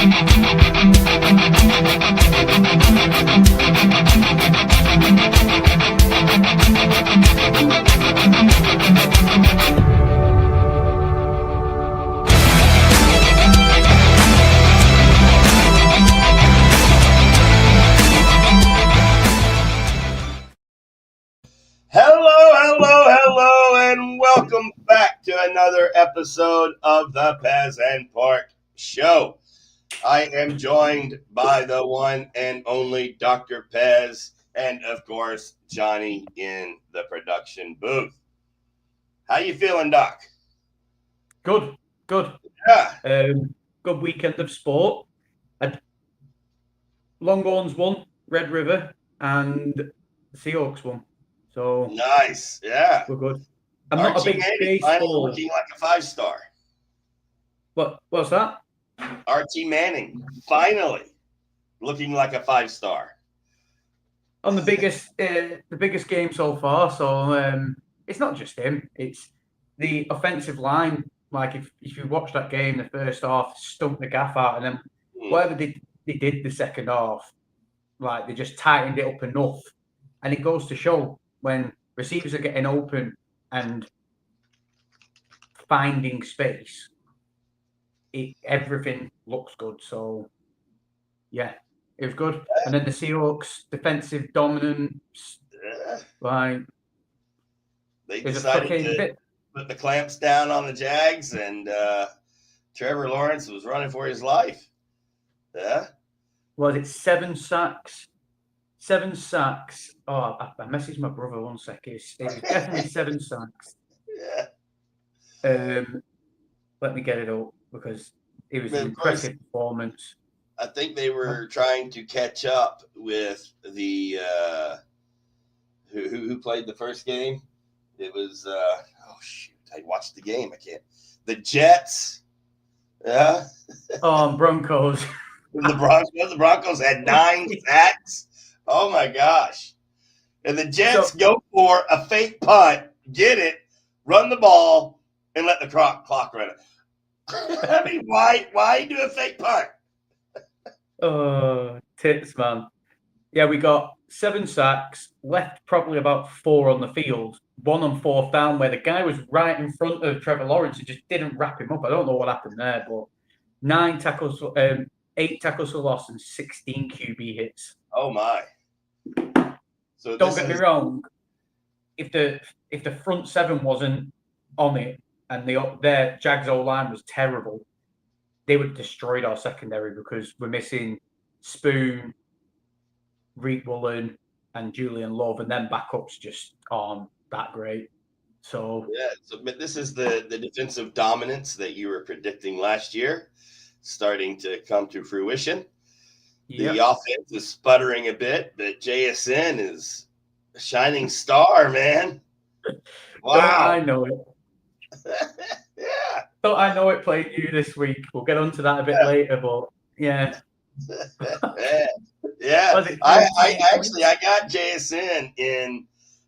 Welcome back to another episode of the Pez and Pork Show. I am joined by the one and only Dr. Pez and, of course, Johnny in the production booth. How you feeling, Doc? Good. Yeah. Good weekend of sport. Longhorns won, Red River, and the Seahawks won. So nice. Yeah. We're good. I'm not a big baseball. Looking like a 5-star. What's that? Archie Manning finally looking like a 5-star. On the biggest game so far. So it's not just him; it's the offensive line. Like if you watch that game, the first half stumped the gaff out, and then whatever they did the second half, like they just tightened it up enough, and it goes to show when receivers are getting open and finding space, everything looks good. So, yeah, it was good. And then the Seahawks defensive dominance, like they decided to put the clamps down on the Jags, and Trevor Lawrence was running for his life. Yeah. Was it 7 sacks? 7 sacks. Oh, I messaged my brother 1 second. It was definitely 7 sacks. Yeah. Let me get it up because it was an impressive performance. I think they were trying to catch up with the who played the first game. It was I watched the game. I can't. The Jets. Yeah. Broncos. The Broncos had 9 sacks. Oh my gosh. And the Jets go for a fake punt, get it, run the ball, and let the clock run it. I mean, why do a fake punt? Tits, man. Yeah, we got 7 sacks, left probably about 4 on the field, 1 on 4th down, where the guy was right in front of Trevor Lawrence and just didn't wrap him up. I don't know what happened there, but 8 tackles for loss and 16 QB hits. Oh my. So don't get me wrong, if the front 7 wasn't on it and their Jags O-line was terrible, they would have destroyed our secondary because we're missing Spoon, Reed Woolen, and Julian Love, and then backups just aren't that great. So but this is the defensive dominance that you were predicting last year starting to come to fruition. The offense is sputtering a bit, but JSN is a shining star, man. Wow. I know it. Yeah. Don't I know it played you this week. We'll get onto that a bit later, but yeah. Yeah. I got JSN in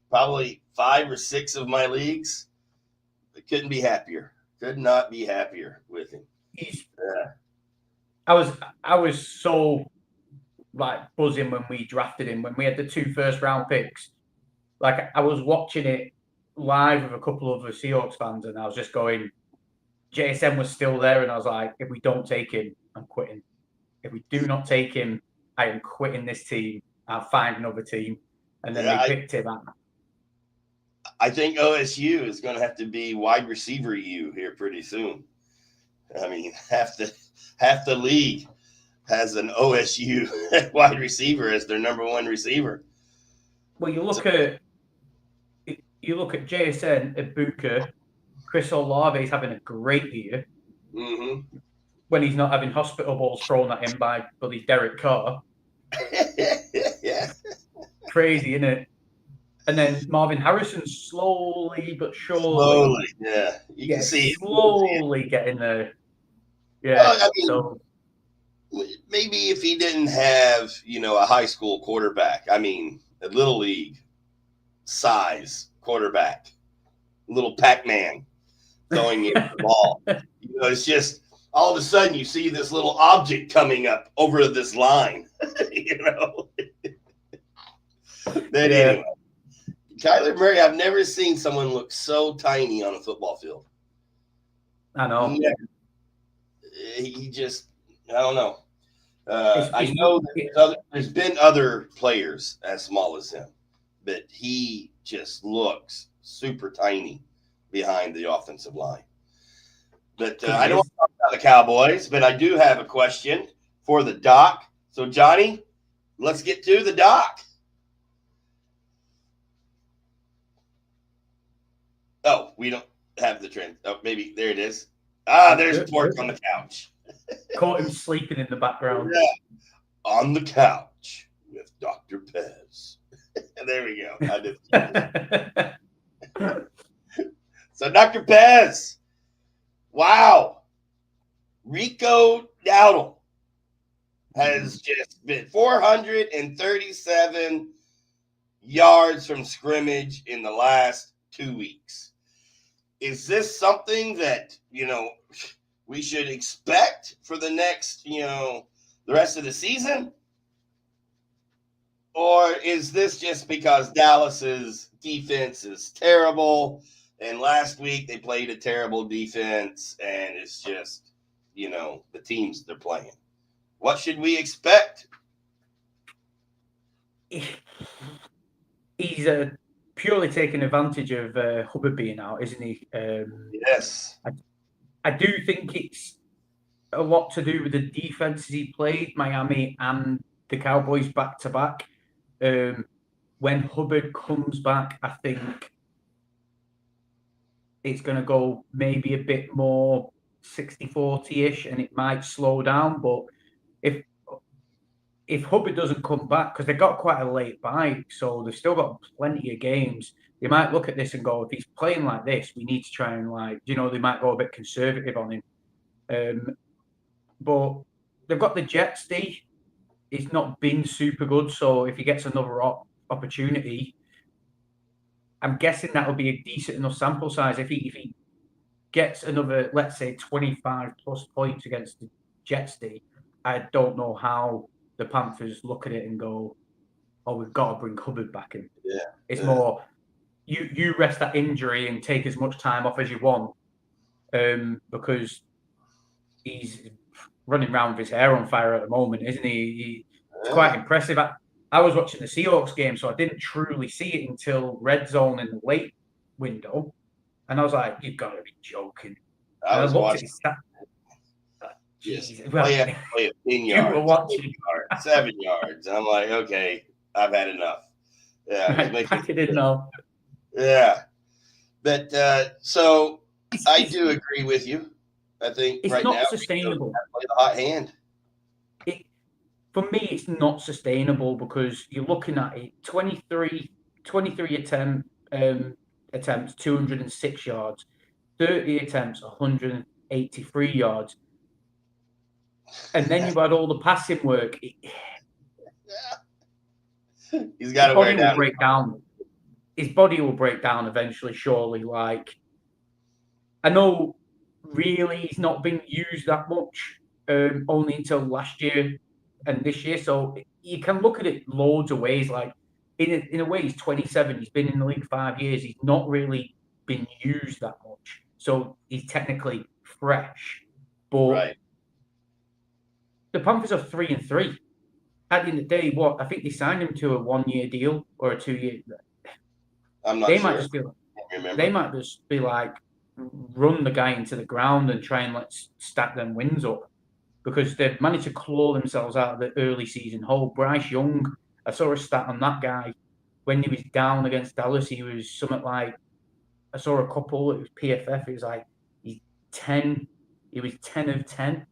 probably 5 or 6 of my leagues. I couldn't be happier. Could not be happier with him. I was so buzzing when we drafted him, when we had the 2 first-round picks. Like I was watching it live with a couple of the Seahawks fans, and I was just going, JSN was still there, and I was like, if we don't take him, I'm quitting. If we do not take him, I am quitting this team. I'll find another team. And then they picked him. I think OSU is going to have to be wide receiver U here pretty soon. I mean, half the league has an OSU wide receiver as their number 1 receiver. Well, you look at JSN, Ibuka, Chris Olave is having a great year. Mm-hmm. When he's not having hospital balls thrown at him by Derek Carr. Yeah. Crazy, isn't it? And then Marvin Harrison slowly but surely. Slowly, yeah. You can see slowly getting there. Yeah. Well, I mean, maybe if he didn't have, a high school quarterback, a little league size quarterback, little Pac-Man throwing you the ball. It's just all of a sudden you see this little object coming up over this line, you know. But anyway, Kyler Murray, I've never seen someone look so tiny on a football field. I know. He just, I don't know. I know there's been other players as small as him, but he just looks super tiny behind the offensive line. But I don't want to talk about the Cowboys, but I do have a question for the doc. So, Johnny, let's get to the doc. Oh, we don't have the trend. Oh, maybe there it is. There's Pork on the couch. Caught him sleeping in the background. Yeah. On the couch with Dr. Pez. There we go. So, Dr. Pez. Wow. Rico Dowdle has just been 437 yards from scrimmage in the last 2 weeks. Is this something that, we should expect for the next, the rest of the season? Or is this just because Dallas's defense is terrible and last week they played a terrible defense and it's just, the teams they're playing? What should we expect? He's purely taking advantage of Hubbard being out, isn't he? Yes. I do think it's a lot to do with the defenses he played, Miami and the Cowboys back-to-back. When Hubbard comes back, I think it's going to go maybe a bit more 60-40-ish, and it might slow down. But if Hubbard doesn't come back, because they got quite a late bye, so they've still got plenty of games, they might look at this and go, if he's playing like this, we need to try and they might go a bit conservative on him. But they've got the Jets, D. It's not been super good, so if he gets another opportunity, I'm guessing that will be a decent enough sample size. If he gets another, let's say, 25 plus points against the Jets, D, I don't know how the Panthers look at it and go, "Oh, we've got to bring Hubbard back in." Yeah, it's more you rest that injury and take as much time off as you want, because he's running around with his hair on fire at the moment, isn't he? It's quite impressive. I was watching the Seahawks game, so I didn't truly see it until red zone in the late window, and I was like, "You've got to be joking!" I was watching. Yes, play a 10 yards, 7 yards. And I'm like, okay, I've had enough. Yeah, pack it in now. Yeah, but so I do agree with you. I think it's right not now sustainable. Play the hot hand. For me, it's not sustainable because you're looking at it 23 attempts, 206 yards, 30 attempts, 183 yards. And then you had all the passing work. He's got to wear down. Break down. His body will break down eventually, surely. Like, I know, really, he's not been used that much, only until last year and this year. So you can look at it loads of ways. Like, in a way, he's 27. He's been in the league 5 years. He's not really been used that much. So he's technically fresh. But the Panthers are 3-3. At the end of the day, I think they signed him to a 1-year deal or a 2-year. I'm not sure. They might just be like, run the guy into the ground and try and stack them wins up, because they've managed to claw themselves out of the early season hole. Bryce Young, I saw a stat on that guy when he was down against Dallas. He was something like, I saw a couple. It was PFF. It was like he's 10. He was 10 of 10.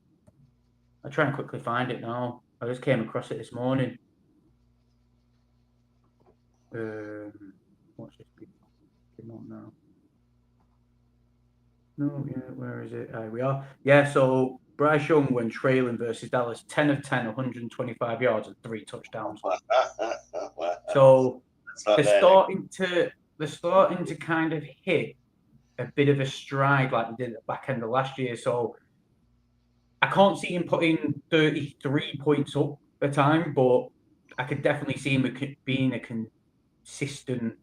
I'll try and quickly find it now. I just came across it this morning. What's this? Come on now. No, yeah, where is it? Here we are. Yeah, so Bryce Young, when trailing versus Dallas, 10 of 10, 125 yards and 3 touchdowns. So they're starting to kind of hit a bit of a stride like they did at the back end of last year. So I can't see him putting 33 points up a time, but I could definitely see him being a consistent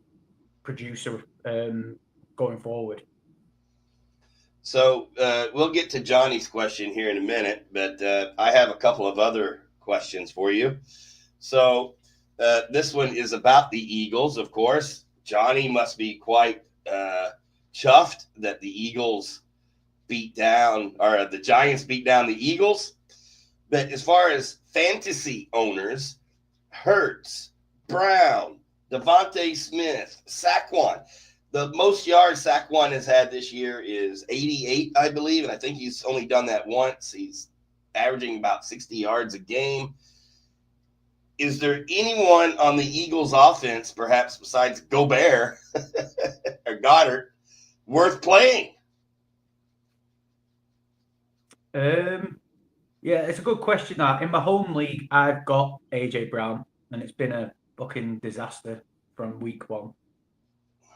producer going forward. So we'll get to Johnny's question here in a minute, but I have a couple of other questions for you. So this one is about the Eagles, of course. Johnny must be quite chuffed that the Eagles the Giants beat down the Eagles. But as far as fantasy owners, Hurts, Brown, Devontae Smith, Saquon. The most yards Saquon has had this year is 88, I believe, and I think he's only done that once. He's averaging about 60 yards a game. Is there anyone on the Eagles offense, perhaps besides Gobert or Goddard, worth playing? Yeah, it's a good question. That in my home league, I've got AJ Brown, and it's been a fucking disaster from week one.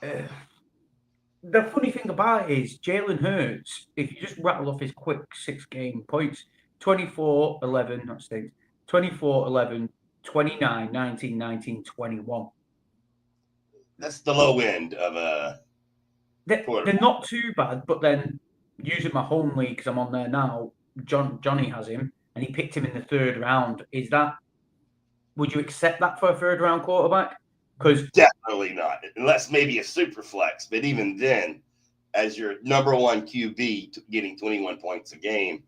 The funny thing about it is Jalen Hurts, if you just rattle off his quick 6-game points, 24, 11, not stinks, 24, 11, 29, 19, 19, 21. That's the low end of a. They're not too bad, but then using my home league, because I'm on there now, Johnny has him, and he picked him in the 3rd round. Would you accept that for a 3rd round quarterback? Because definitely not, unless maybe a super flex. But even then, as your number one QB getting 21 points a game,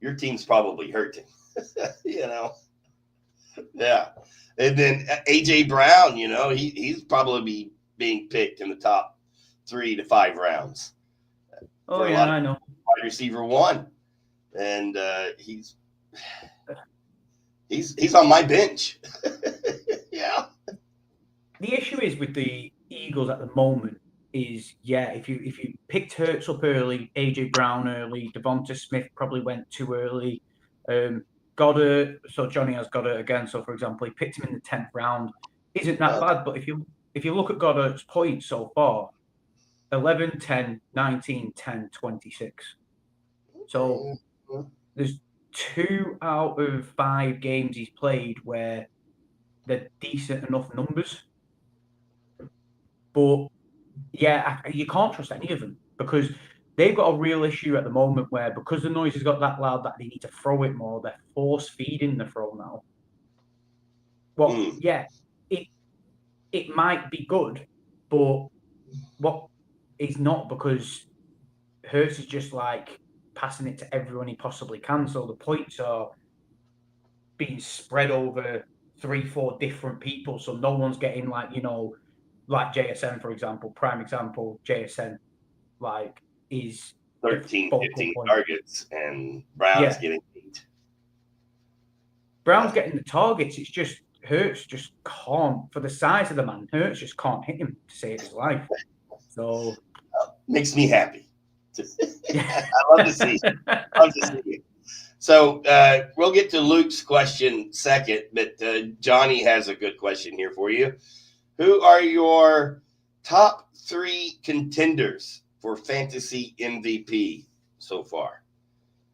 your team's probably hurting. Yeah. And then AJ Brown, he's probably being picked in the top 3 to 5 rounds. Oh yeah, I know. Wide receiver 1, and he's on my bench. Yeah. The issue is with the Eagles at the moment is, if you picked Hurts up early, AJ Brown early, Devonta Smith probably went too early. Goddard, so Johnny has Goddard again. So for example, he picked him in the 10th round. Isn't that bad? But if you look at Goddard's points so far, 11, 10, 19, 10, 26. So there's 2 out of 5 games he's played where they're decent enough numbers. But yeah, you can't trust any of them because they've got a real issue at the moment where, because the noise has got that loud that they need to throw it more, they're force feeding the throw now. Well, yeah, it might be good, but what it's not, because Hurts is just like passing it to everyone he possibly can. So the points are being spread over 3-4 different people. So no one's getting like JSN, for example, prime example, JSN, is 13, 15 targets, and Brown's getting 8. Brown's getting the targets. It's just Hurts just can't, for the size of the man, Hurts just can't hit him to save his life. So makes me happy. I love to see it. So we'll get to Luke's question second, but Johnny has a good question here for you. Who are your top 3 contenders for fantasy MVP so far?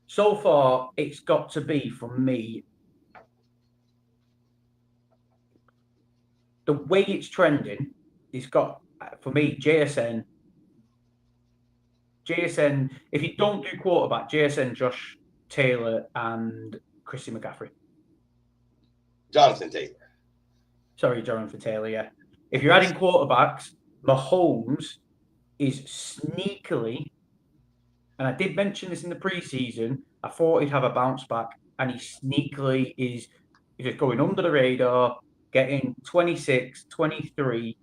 So far, it's got to be, for me, the way it's trending, it's got, for me, JSN. If you don't do quarterback, JSN, Josh Taylor, and Christian McCaffrey. Jonathan Taylor, yeah. If you're adding quarterbacks, Mahomes is sneakily, and I did mention this in the preseason, I thought he'd have a bounce back, and he sneakily is just going under the radar, getting 26, 23,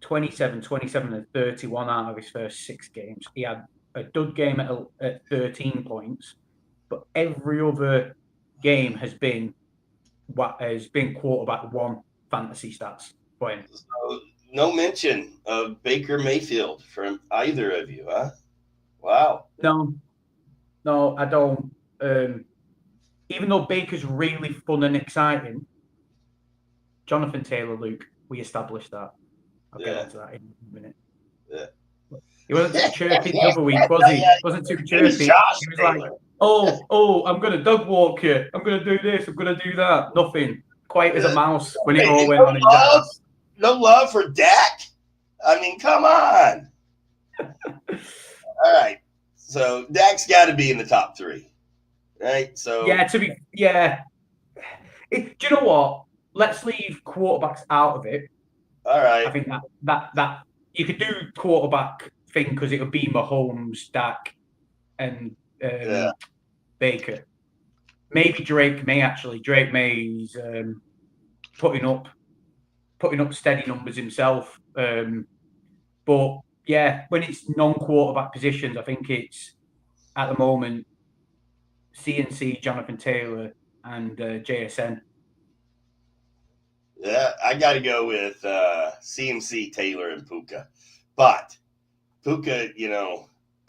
27, 27, and 31 out of his first 6 games. He had a dud game at 13 points, but every other game has been quarterback 1 fantasy stats for him. So, no mention of Baker Mayfield from either of you, huh? Wow. No, I don't. Even though Baker's really fun and exciting, Jonathan Taylor, Luke, we established that. I'll get onto that in a minute. Yeah. He wasn't too chirpy the other week, was he? Wasn't too chirpy. He was like, I'm going to dog walk you. I'm going to do this. I'm going to do that. Nothing. Quiet as a mouse when it Hey, all went no on his love? ass. No love for Dak? I mean, come on. All right. So Dak's got to be in the top 3, right? So Do you know what? Let's leave quarterbacks out of it. all I right. think that you could do quarterback thing because it would be Mahomes, Dak, and Yeah. Baker. Maybe Drake May actually. Drake May's putting up steady numbers himself. But yeah, when it's non-quarterback positions, I think it's at the moment CNC, Jonathan Taylor, and JSN. Yeah, I got to go with CMC, Taylor, and Puka. But Puka,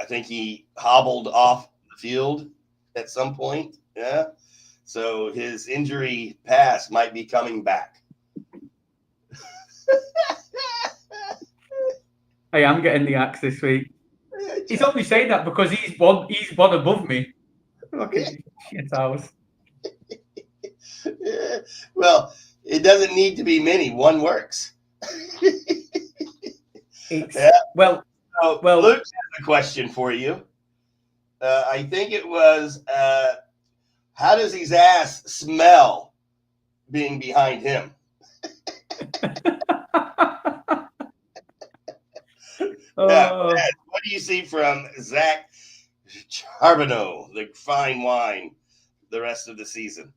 I think he hobbled off the field at some point. Yeah. So his injury past might be coming back. I am getting the axe this week. He's only saying that because he's one above me. Fucking shit house. Well, it doesn't need to be many. One works. Well, Luke has a question for you. I think it was, how does his ass smell being behind him? What do you see from Zach Charbonneau, the fine wine, the rest of the season?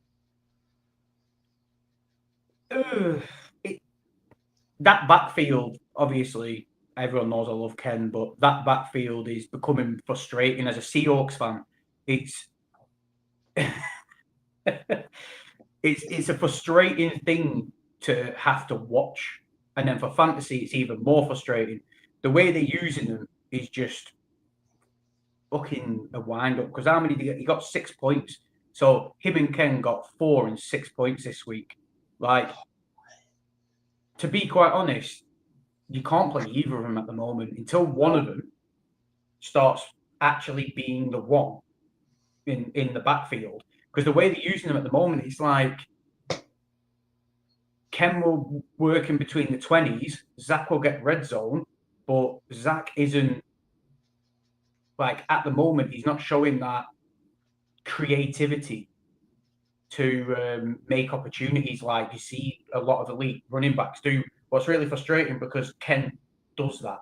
That backfield, obviously, everyone knows I love Ken, but that backfield is becoming frustrating. As a Seahawks fan, it's it's a frustrating thing to have to watch, and then for fantasy, it's even more frustrating. The way they're using them is just fucking a wind up. Because how many did he got? 6 points. So him and Ken got 4 and 6 points this week. Like, to be quite honest, you can't play either of them at the moment until one of them starts actually being the one in the backfield. Because the way they're using them at the moment, it's like Ken will work in between the 20s, Zach will get red zone, but Zach isn't, like, at the moment, he's not showing that creativity to make opportunities like you see a lot of elite running backs do. What's really frustrating because Ken does that,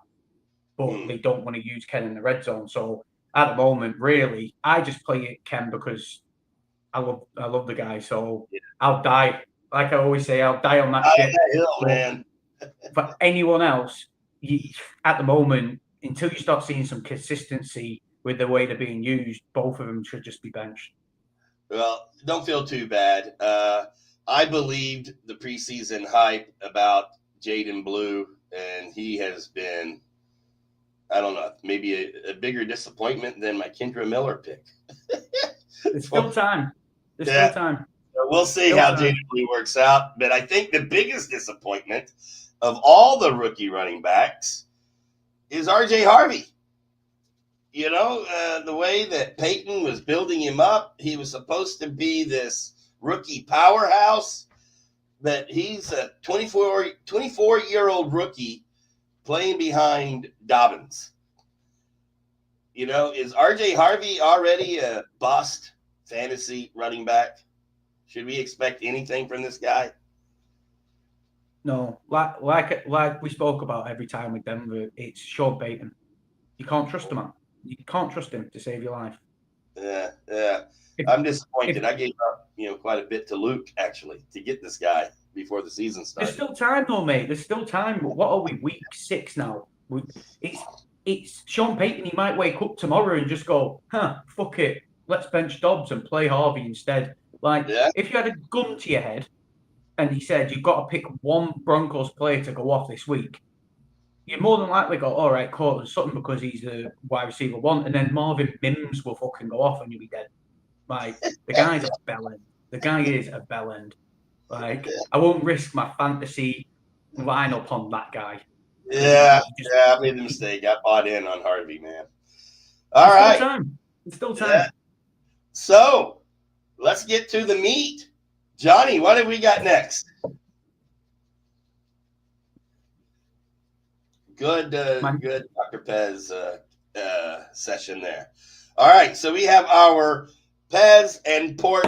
but they don't want to use Ken in the red zone. So at the moment, really, I just play it Ken because I love the guy. So I'll die. Like I always say, I'll die on that shit. Man. For anyone else, at the moment, until you start seeing some consistency with the way they're being used, both of them should just be benched. Well, don't feel too bad. I believed the preseason hype about Jaden Blue, and he has been, I don't know, maybe a bigger disappointment than my Kendra Miller pick. There's still time. Still time. We'll see how Jaden Blue works out. But I think the biggest disappointment of all the rookie running backs is RJ Harvey. The way that Peyton was building him up, he was supposed to be this rookie powerhouse, but he's a 24-year-old rookie playing behind Dobbins. Is RJ Harvey already a bust fantasy running back? Should we expect anything from this guy? No, like we spoke about every time with Denver, it's Sean Payton. You can't trust him, man. You can't trust him to save your life. Yeah. I'm disappointed. I gave up, quite a bit to Luke actually to get this guy before the season started. There's still time, though, mate. There's still time. What are we? Week 6 now. It's Sean Payton. He might wake up tomorrow and just go, fuck it. Let's bench Dobbs and play Harvey instead. If you had a gun to your head and he said you've got to pick one Broncos player to go off this week, you'd more than likely go, all right, Cortland Sutton because he's the wide receiver 1, and then Marvin Mims will fucking go off and you'll be dead. The guy's a bellend. The guy is a bellend. I won't risk my fantasy lineup on that guy. Yeah, I made the mistake. I bought in on Harvey, man. All right. It's still time. Yeah. So let's get to the meat. Johnny, what have we got next? Good, good Dr. Pez session there. All right, so we have our Pez and Pork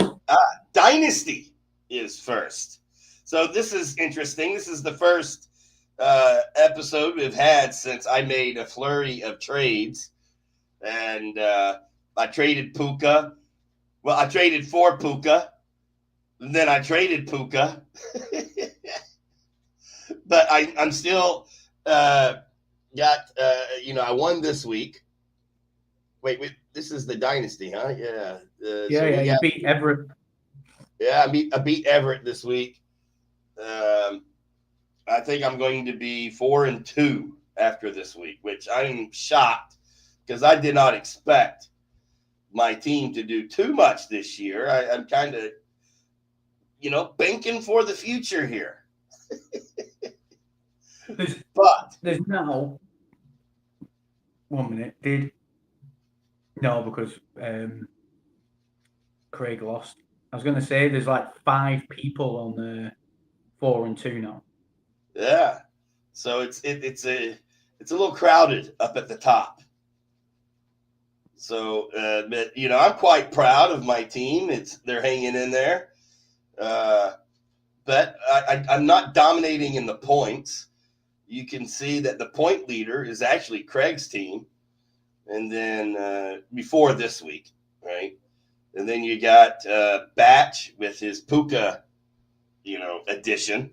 Dynasty is first. So this is interesting. This is the first episode we've had since I made a flurry of trades. And I traded Puka. Well, I traded for Puka. Then I traded Puka. But I'm still I won this week. Wait, this is the Dynasty, huh? Yeah. You beat Everett. Yeah, I beat Everett this week. I think I'm going to be 4-2 after this week, which I'm shocked because I did not expect my team to do too much this year. I'm kind of, banking for the future here. There's now 1 minute. Because Craig lost. I was going to say there's like 5 people on 4-2 now. Yeah, so it's a little crowded up at the top. So, but I'm quite proud of my team. They're hanging in there, but I'm not dominating in the points. You can see that the point leader is actually Craig's team, and then before this week, right? And then you got Batch with his Puka, addition.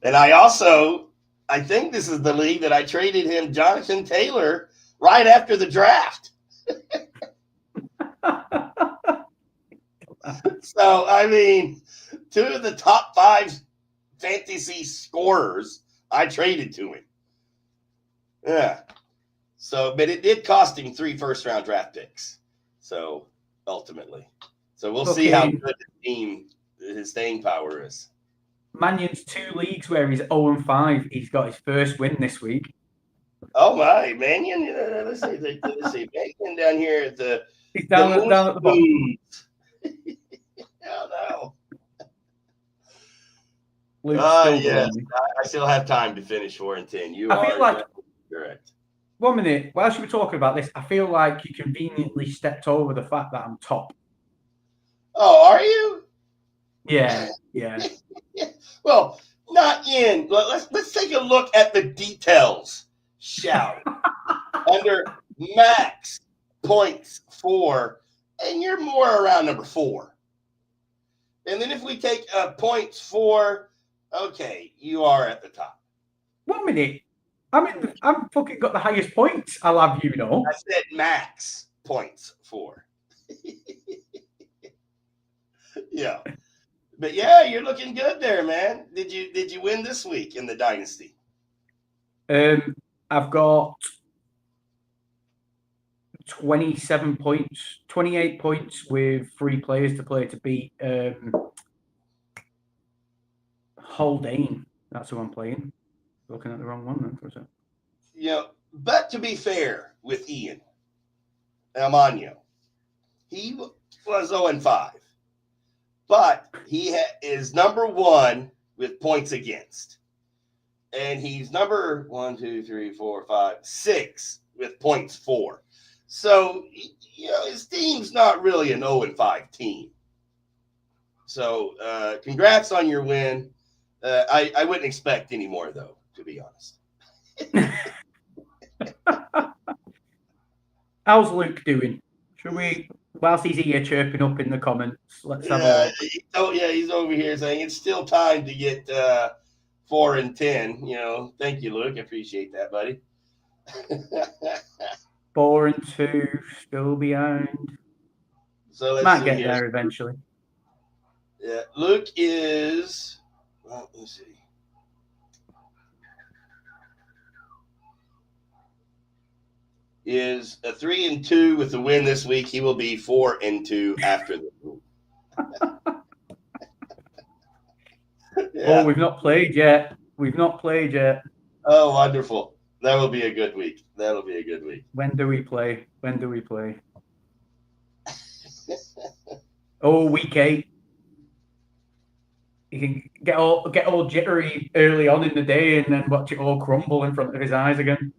And I think this is the league that I traded him Jonathan Taylor right after the draft. So, I mean, 2 of the top 5 fantasy scorers I traded to him. Yeah. So, but it did cost him 3 first-round draft picks. So, ultimately. So, we'll see how good his staying power is. Mannion's 2 leagues where he's 0-5. He's got his first win this week. Oh my, Mannion! Let's see, Mannion down here at the. He's down at the bottom. Oh no! Yes, I still have time to finish 4-10. I feel like correct. 1 minute. Whilst you were talking about this, I feel like you conveniently stepped over the fact that I'm top. Oh, are you? Yeah. Well, not in. Let's take a look at the details, shall we? Under max points 4, and you're more around number 4. And then if we take points 4, okay, you are at the top. 1 minute. I'm fucking got the highest points. I'll have you know. I said max points 4. Yeah. But yeah, you're looking good there, man. Did you win this week in the Dynasty? I've got 27 points, 28 points with 3 players to play to beat Haldane. That's who I'm playing. Looking at the wrong one then for a second. But to be fair with Ian Almagno, he was 0-5. But he is number 1 with points against. And he's number 6 with points 4. So, his team's not really an 0-5 team. So, congrats on your win. I wouldn't expect any more, though, to be honest. How's Luke doing? Should we, whilst he's here chirping up in the comments, let's have a look. Oh, yeah, he's over here saying it's still time to get 4-10. Thank you, Luke. I appreciate that, buddy. 4-2, still behind. So might get there eventually. Yeah, Luke is. Well, let's see. Is a 3-2 with the win this week. He will be 4-2 after the win. Yeah. Oh, we've not played yet. Oh, wonderful. That will be a good week. When do we play? Oh, week 8. He can get all jittery early on in the day and then watch it all crumble in front of his eyes again.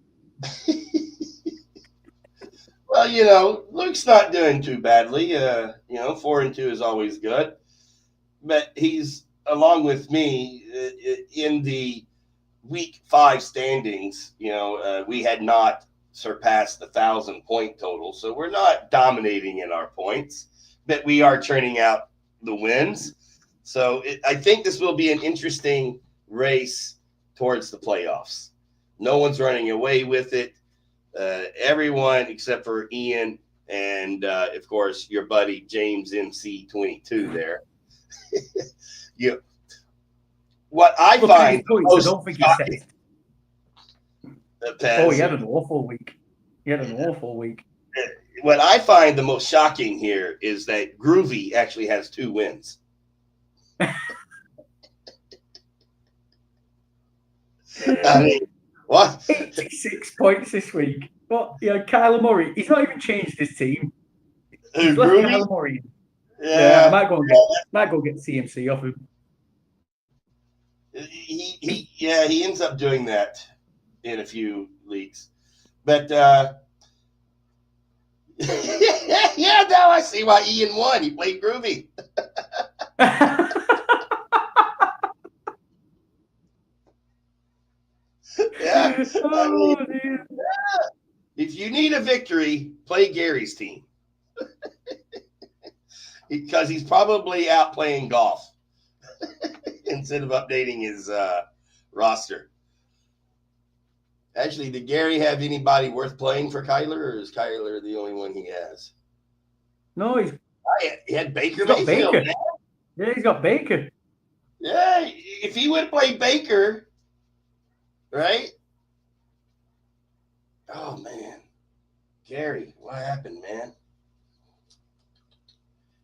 Well, Luke's not doing too badly. 4-2 is always good. But he's, along with me, in the week 5 standings. We had not surpassed the 1,000-point total. So we're not dominating in our points, but we are churning out the wins. So I think this will be an interesting race towards the playoffs. No one's running away with it. Everyone except for Ian and, of course, your buddy James MC22 there. What I find I don't think he said. Oh, he had an awful week. What I find the most shocking here is that Groovy actually has 2 wins. I mean, what? 86 points this week. But Kyler Murray, he's not even changed his team. He's left Groovy? Kyler Murray. Yeah, I might go get CMC off him. He ends up doing that in a few leagues. But now I see why Ian won. He played Groovy. Yeah. If you need a victory, play Gary's team. Because he's probably out playing golf instead of updating his roster. Actually, did Gary have anybody worth playing for Kyler, or is Kyler the only one he has? No, he had Baker Mayfield. Baker. Yeah, he's got Baker. Yeah, if he would play Baker, right? Oh, man. Gary, what happened, man?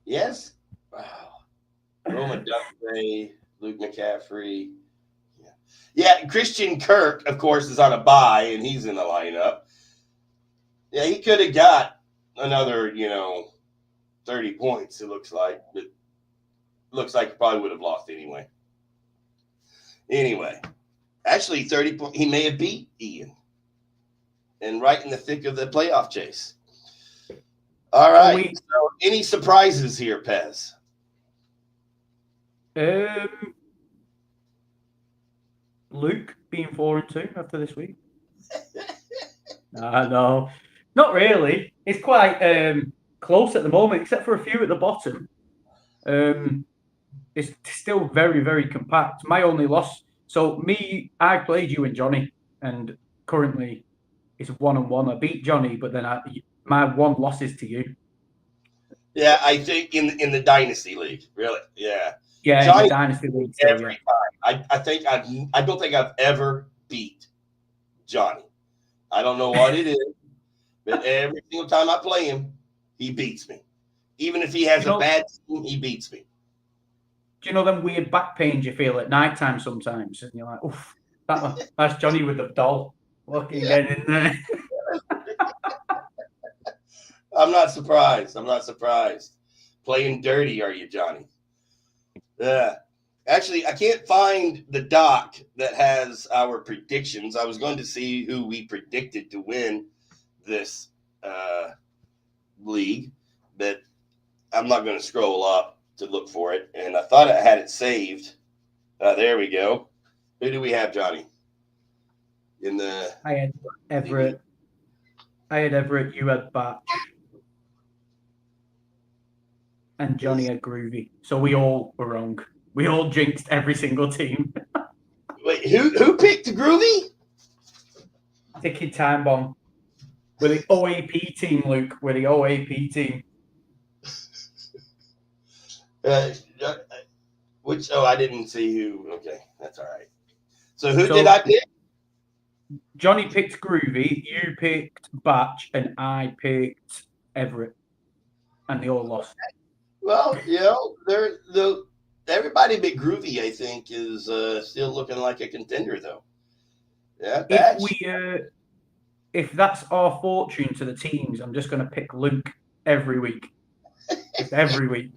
Yes? Wow. Roma Duffray, Luke McCaffrey. Yeah, Christian Kirk, of course, is on a bye, and he's in the lineup. Yeah, he could have got another, 30 points, it looks like. But looks like he probably would have lost anyway. Anyway, actually, 30 points. He may have beat Ian. And right in the thick of the playoff chase. All right. So any surprises here, Pez? Luke being 4-2 after this week. No, not really. It's quite close at the moment, except for a few at the bottom. It's still very, very compact. My only loss. So I played you and Johnny, and currently it's 1-1. I beat Johnny, but then my 1 loss is to you. Yeah, I think in the Dynasty League, really. Yeah. Yeah, Johnny, in the Dynasty League. Every time. I don't think I've ever beat Johnny. I don't know what it is, but every single time I play him, he beats me. Even if he has a bad team, he beats me. Do you know them weird back pains you feel at nighttime sometimes? And you're like, oof, that's Johnny with the doll. Looking in there. I'm not surprised. Playing dirty, are you, Johnny? Yeah. Actually, I can't find the doc that has our predictions. I was going to see who we predicted to win this league, but I'm not going to scroll up to look for it. And I thought I had it saved. There we go. Who do we have, Johnny? I had Everett. You had Batch. And Johnny had Groovy. So we all were wrong. We all jinxed every single team. Wait, who picked Groovy? Ticking Time Bomb. With the OAP team, Luke. With the OAP team. I didn't see who. Okay, that's all right. So who did I pick? Johnny picked Groovy, you picked Batch, and I picked Everett. And they all lost. Well, everybody but Groovy, I think, is still looking like a contender, though. Yeah, Batch. If that's our fortune to the teams, I'm just going to pick Luke every week. Just every week.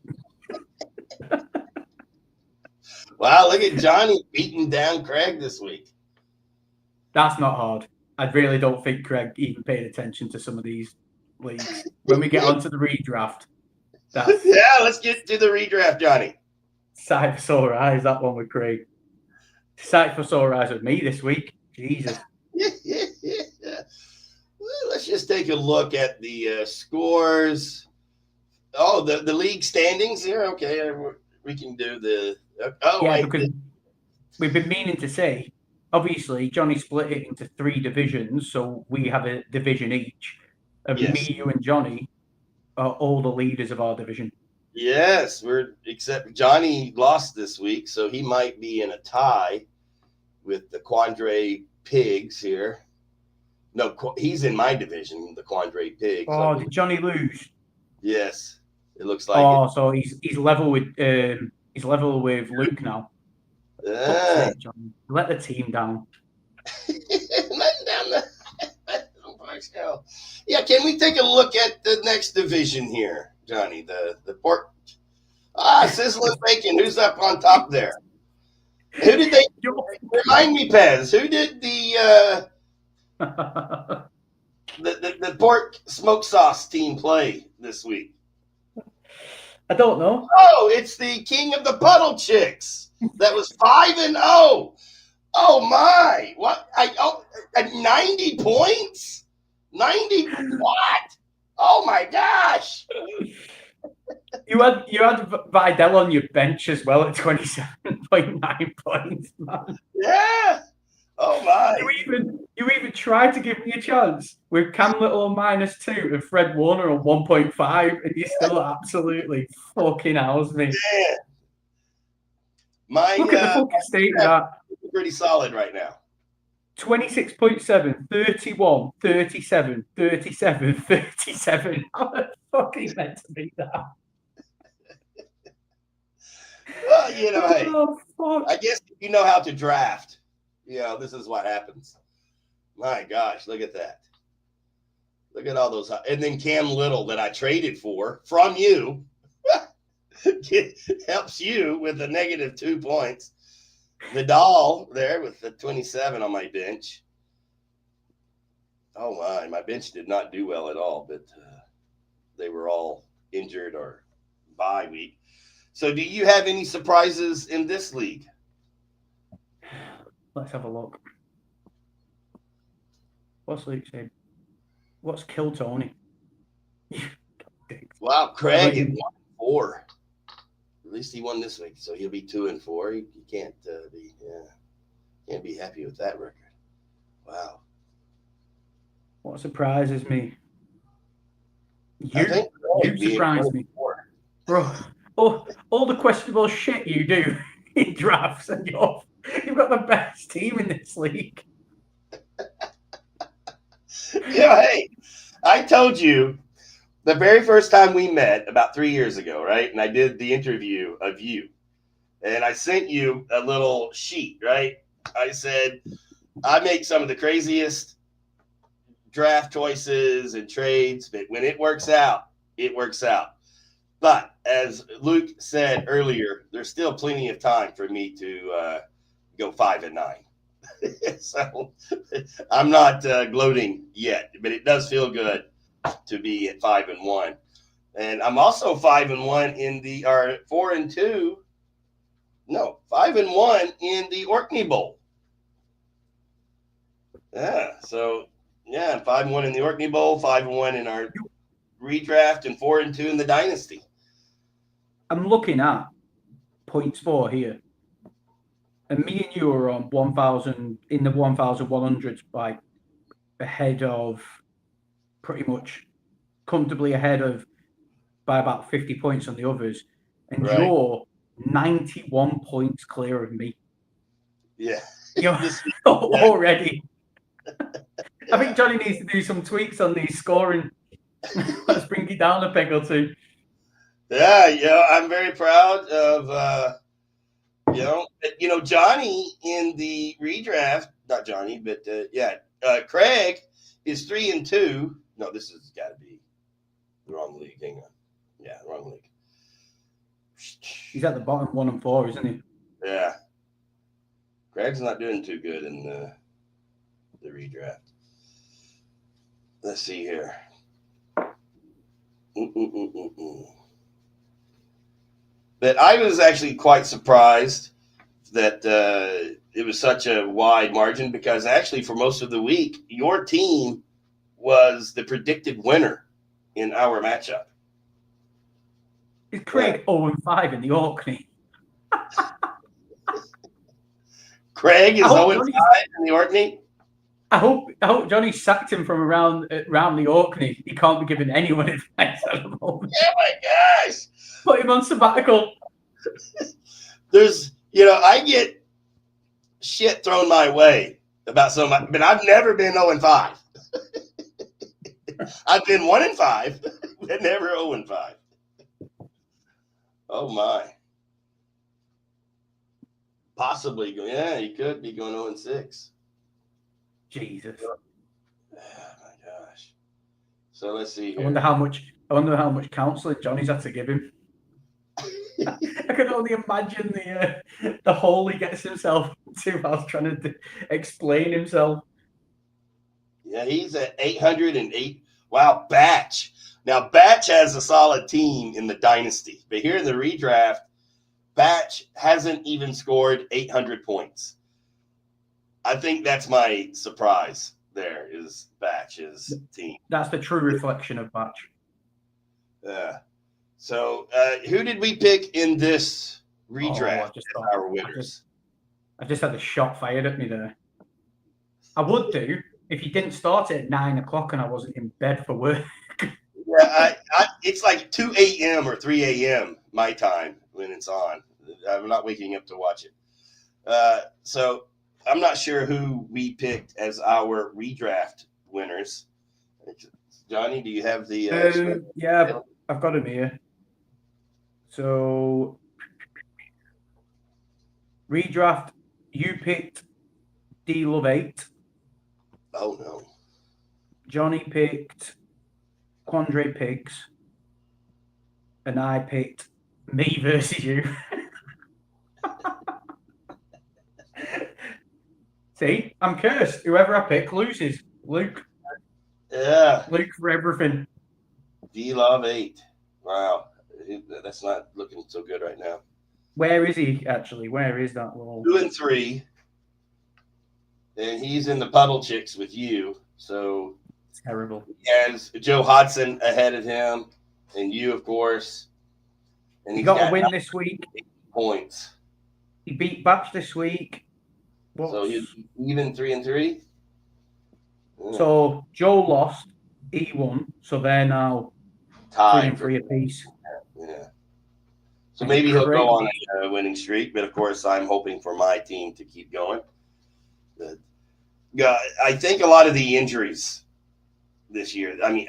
Wow, look at Johnny beating down Craig this week. That's not hard. I really don't think Craig even paid attention to some of these leagues. When we get onto the redraft, that's Yeah, let's get to the redraft, Johnny. sight for sore eyes, that one with Craig. Sight for sore eyes with me this week. Jesus. Well, let's just take a look at the scores. Oh, the league standings here. Okay, we can do the. Oh, Yeah, wait. because we've been meaning to say, obviously, Johnny split it into 3 divisions, so we have a division each. And Yes. me, you, and Johnny are all the leaders of our division. Yes, except Johnny lost this week, so he might be in a tie with the Quandre Pigs here. No, he's in my division, the Quandre Pigs. Oh, did Johnny lose? Yes, it looks like it. So he's level with Luke now. Sake, Johnny. Let the team down. Letting down the Pork Show. Yeah, can we take a look at the next division here, Johnny? The pork. Sizzling bacon. Who's up on top there? Who did they remind me, Pez? Who did the pork smoke sauce team play this week? I don't know. Oh, it's the King of the Puddle Chicks. That was 5-0. Oh my! What? 90 points? 90 what? Oh my gosh! You had Vidal on your bench as well at 27.9 points, man. Yeah. Oh my! You even tried to give me a chance with Cam Little on -2 and Fred Warner on 1.5, and you still absolutely fucking housed me. Yeah. Look at the fucking state of that. Pretty solid right now. 26.7, 31, 37, 37, 37. How the fuck are you meant to beat that? Well, hey, fuck. I guess if you know how to draft, this is what happens. My gosh, look at that. Look at all those. And then Cam Little that I traded for from you helps you with a -2 points. Vidal there with the 27 on my bench. Oh my bench did not do well at all, but they were all injured or bye week. So do you have any surprises in this league? Let's have a look. What's Luke saying? What's Kill Tony? Wow, Craig at 1-4. At least he won this week, so he'll be 2-4. He can't be happy with that record. Wow. What surprises me? You surprise me, bro. All the questionable shit you do in drafts, and you've got the best team in this league. Hey, I told you the very first time we met about 3 years ago, right? And I did the interview of you, and I sent you a little sheet, right? I said, I make some of the craziest draft choices and trades, but when it works out, it works out. But as Luke said earlier, there's still plenty of time for me to go 5-9. So I'm not gloating yet, but it does feel good to be at 5-1. And I'm also 5-1 in the 4-2. No, 5-1 in the Orkney Bowl. Yeah, so yeah, 5-1 in the Orkney Bowl, 5-1 in our redraft, and 4-2 in the Dynasty. I'm looking at points for here, and me and you are on 1,000 in the 1,100s, like ahead of, pretty much comfortably ahead of by about 50 points on the others, and right. You're 91 points clear of me. Yeah, you're already. I think Johnny needs to do some tweaks on these scoring. Let's bring you down a peg or two. Yeah, I'm very proud of, Johnny in the redraft, not Johnny, but Craig is 3-2. No, this has got to be the wrong league. Hang on. Yeah, wrong league. He's at the bottom 1-4, isn't he? Yeah. Craig's not doing too good in the redraft. Let's see here. But I was actually quite surprised that it was such a wide margin, because actually for most of the week, your team was the predicted winner in our matchup. Is Craig 0-5 in the Orkney? Craig is 0-5 in the Orkney? I hope Johnny sacked him from around the Orkney. He can't be giving anyone advice at the moment. Oh my gosh! Put him on sabbatical. There's, I get shit thrown my way about so much, but I've never been 0-5. I've been 1-5, but never 0-5. Oh my! Possibly, he could be going 0-6. Jesus! Oh my gosh! So let's see here. I wonder how much counselling Johnny's had to give him. I can only imagine the hole he gets himself into while trying to explain himself. Yeah, he's at 808. Wow, Batch. Now, Batch has a solid team in the dynasty, but here in the redraft, Batch hasn't even scored 800 points. I think that's my surprise there, is Batch's team. That's the true reflection of Batch. Yeah. So, who did we pick in this redraft as our winners? I just had a shot fired at me there. I would do if you didn't start it at 9 o'clock and I wasn't in bed for work. Yeah, it's like 2 a.m. or 3 a.m. my time when it's on. I'm not waking up to watch it. So I'm not sure who we picked as our redraft winners. Johnny, do you have the? Yeah, I've got him here. So redraft, you picked D Love 8. Oh no. Johnny picked Quandre Pigs, and I picked me versus you. See, I'm cursed. Whoever I pick loses. Luke. Yeah. Luke for everything. D Love 8. Wow. That's not looking so good right now. Where is he, actually? Where is that role? 2-3. And he's in the puddle chicks with you. So terrible. He has Joe Hodson ahead of him, and you, of course. And he got a win this week. Points. He beat Batch this week. So he's even 3-3. Yeah. So Joe lost, he won. So they're now 3-3 apiece. Yeah. So maybe he'll go on a winning streak, but of course I'm hoping for my team to keep going. But, yeah, I think a lot of the injuries this year. I mean,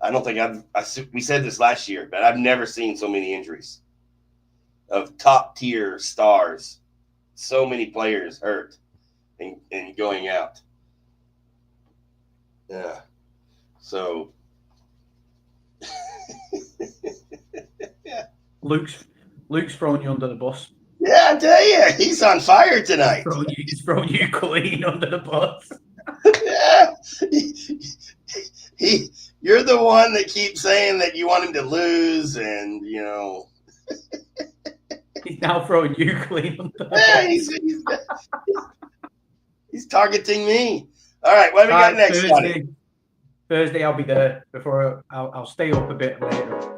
I don't think we said this last year, but I've never seen so many injuries of top tier stars. So many players hurt and going out. Yeah. So. Yeah. Luke's throwing you under the bus. Yeah, I tell you, he's on fire tonight. He's throwing you clean under the bus. Yeah. You're the one that keeps saying that you want him to lose, and he's now throwing you clean under the bus. He's targeting me. All right, what have we got next? Thursday, I'll be there. Before I'll stay up a bit later.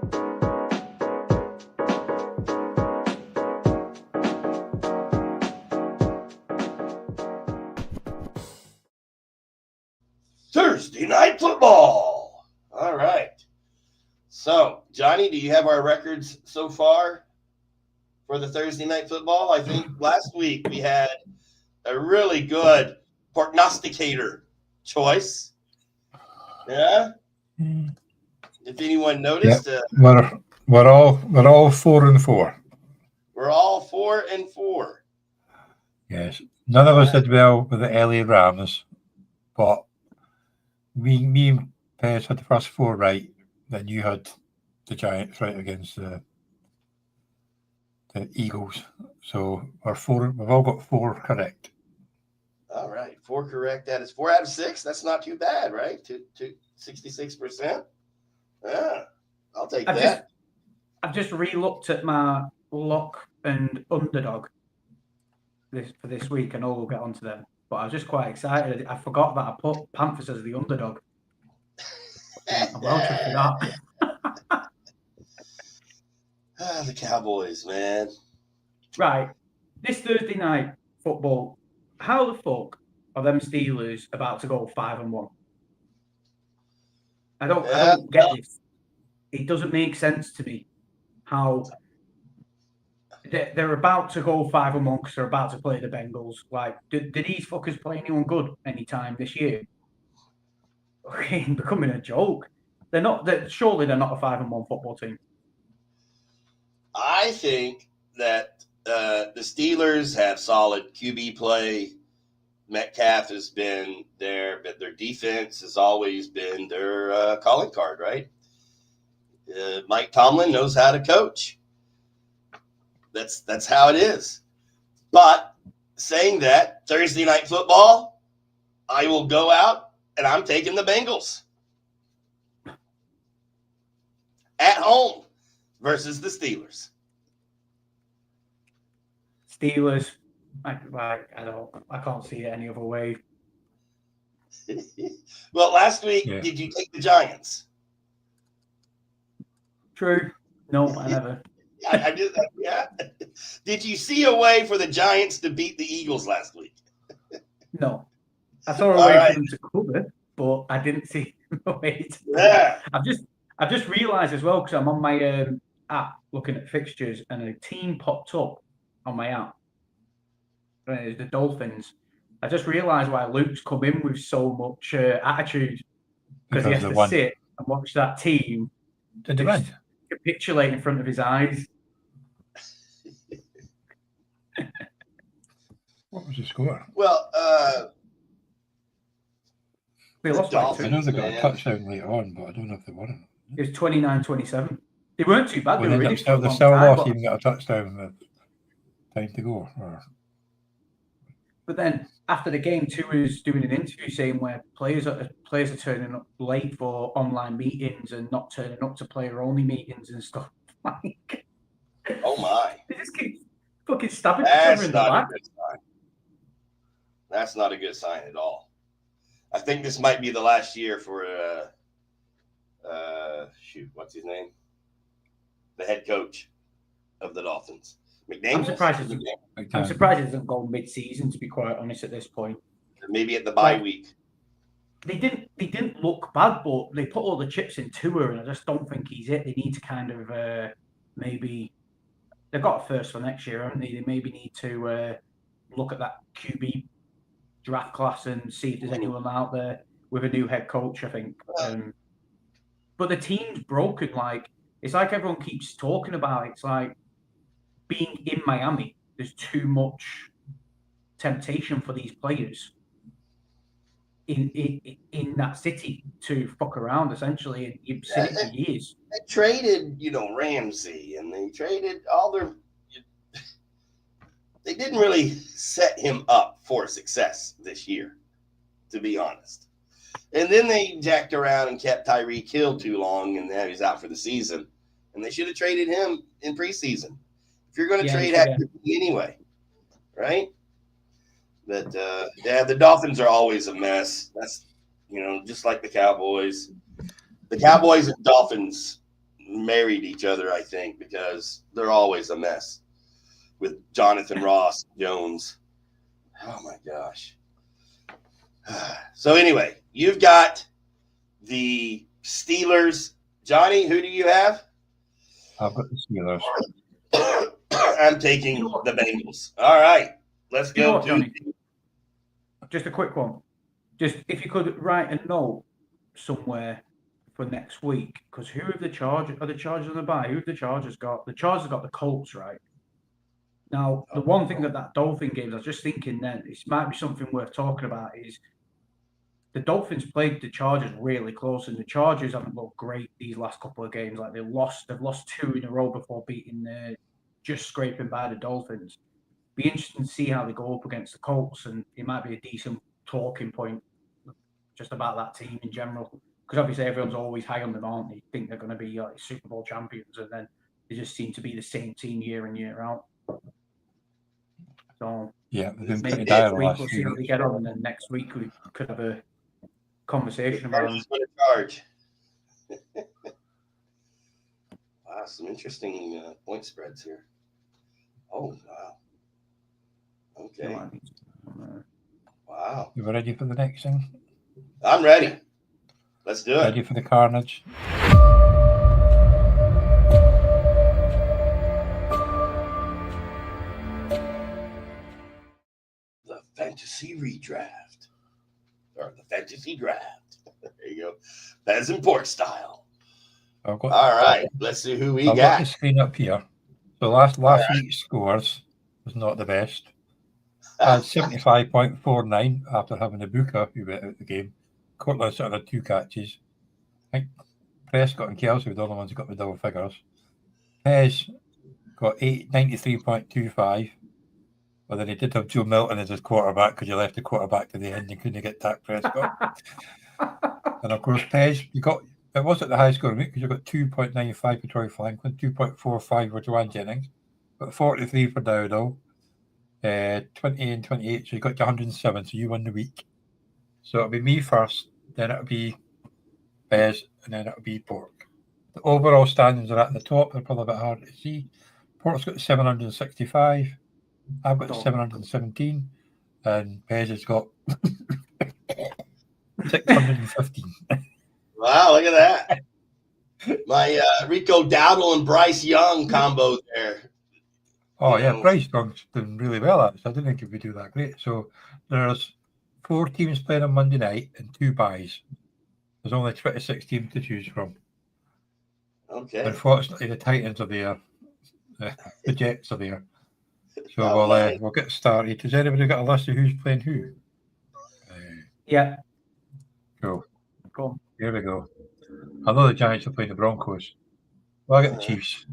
Thursday night football. All right. So, Johnny, do you have our records so far for the Thursday night football? I think last week we had a really good prognosticator choice. Yeah. If anyone noticed, we're all 4-4. We're all 4-4. Yes, none of us did well with the LA Rams, but me and Pez had the first 4 right. Then you had the Giants right against the Eagles. So we've all got 4 correct. All right, 4 correct. That is 4 out of 6. That's not too bad, right? To 66%. Yeah, I'll take that. I've just re-looked at my lock and underdog for this week. I know we'll get onto them, but I was just quite excited. I forgot that I put Panthers as the underdog. I'm vouching for that. The Cowboys, man. Right, this Thursday night football. How the fuck are them Steelers about to go 5-1? I don't get this. It doesn't make sense to me how they're about to go 5-1 because they're about to play the Bengals. Like, do these fuckers play anyone good anytime this year? Becoming a joke. Surely they're not a 5-1 football team. I think that the Steelers have solid QB play. Metcalf has been there, but their defense has always been their calling card, right? Mike Tomlin knows how to coach. That's how it is. But saying that, Thursday night football, I will go out and I'm taking the Bengals at home versus the Steelers. Steelers, I can't see it any other way. Well, last week, Did you take the Giants? True. No, I never. I did that. Yeah. Did you see a way for the Giants to beat the Eagles last week? No. I saw a way for them to cover, but I didn't see a way to. Yeah. I've just realised as well, because I'm on my app looking at fixtures, and a team popped up on my app. And it's the Dolphins. I just realised why Luke's come in with so much attitude, because he has to sit and watch that team capitulate in front of his eyes. What was the score? Well, they lost Dolphins, I know they got a touchdown later on, but I don't know if they won. It was 29-27. They weren't too bad. Well, they they still lost, even got a touchdown with time to go. But then after the game, too, was doing an interview saying where players are turning up late for online meetings and not turning up to player-only meetings and stuff. Like, oh my! They just keep fucking stabbing each other in the back. That's not a good sign at all. I think this might be the last year for what's his name? The head coach of the Dolphins. McDaniels? I'm surprised it doesn't go mid-season, to be quite honest, at this point. Maybe at the bye week. They didn't look bad, but they put all the chips in Tua, and I just don't think he's it. They need to kind of maybe they've got a first for next year, haven't they? They maybe need to look at that QB draft class and see if there's anyone out there with a new head coach, I think. But the team's broken. Like, it's like everyone keeps talking about it. It's like being in Miami, there's too much temptation for these players in that city to fuck around, essentially, and you've seen it for years. They traded, Ramsey, and they traded all their. They didn't really set him up for success this year, to be honest. And then they jacked around and kept Tyreek Hill too long, and now he's out for the season. And they should have traded him in preseason. If you're going to trade activity anyway, right? But the Dolphins are always a mess. That's just like the Cowboys. The Cowboys and Dolphins married each other, I think, because they're always a mess with Jonathan Ross Jones. Oh my gosh. So anyway, you've got the Steelers. Johnny, who do you have? I've got the Steelers. I'm taking the Bengals. All right, let's go. Johnny, just a quick one. Just if you could write a note somewhere for next week, because who are the Chargers? Are the Chargers on the bye? Who have the Chargers got? The Chargers got the Colts, right? Now, the one thing that Dolphin game, I was just thinking then, it might be something worth talking about, is the Dolphins played the Chargers really close, and the Chargers haven't looked great these last couple of games. Like they've lost 2 in a row before beating just scraping by the Dolphins. be interesting to see how they go up against the Colts, and it might be a decent talking point just about that team in general. Because obviously everyone's always high on them, aren't they? Think they're going to be like Super Bowl champions, and then they just seem to be the same team year in year out. So Yeah, they've been maybe pretty dire next the week last we'll few see how they weeks. get on, and then next week we could have a conversation about them. Who's going to charge? Wow, some interesting point spreads here. Oh, wow. Okay. Wow. You ready for the next thing? I'm ready. Let's do it. Ready for the carnage? The fantasy redraft. Or the fantasy draft. There you go. Pez and Pork style. I've got, All right. Let's see who we I've got the got. screen up here. So last week's scores was not the best. I had 75.49 after having a booker who went out the game. Cortland sort of had 2 catches. I think Prescott and Kelsey were the only ones who got the double figures. Pez got 93.25. But then he did have Joe Milton as his quarterback because you left the quarterback to the end and couldn't get Dak Prescott. And of course, Pez, it wasn't the high scoring week because you got 2.95 for Troy Franklin, 2.45 for Joanne Jennings, but 43 for Dowdle, 20 and 28, so you got to 107, so you won the week. So it'll be me first, then it'll be Pez, and then it'll be Pork. The overall standings are at the top, they're probably a bit hard to see. Pork's got 765, I've got 717, and Pez has got 615. Wow, look at that. My Rico Dowdle and Bryce Young combo there. Oh, yeah, Bryce Young's doing really well, actually. I didn't think he would do that great. So there's 4 teams playing on Monday night and 2 buys. There's only 26 teams to choose from. Okay. Unfortunately, the Titans are there. The Jets are there. So we'll get started. Has anybody got a list of who's playing who? Yeah. Cool. Cool. Here we go. I know the Giants are playing the Broncos. Well, I get the Chiefs.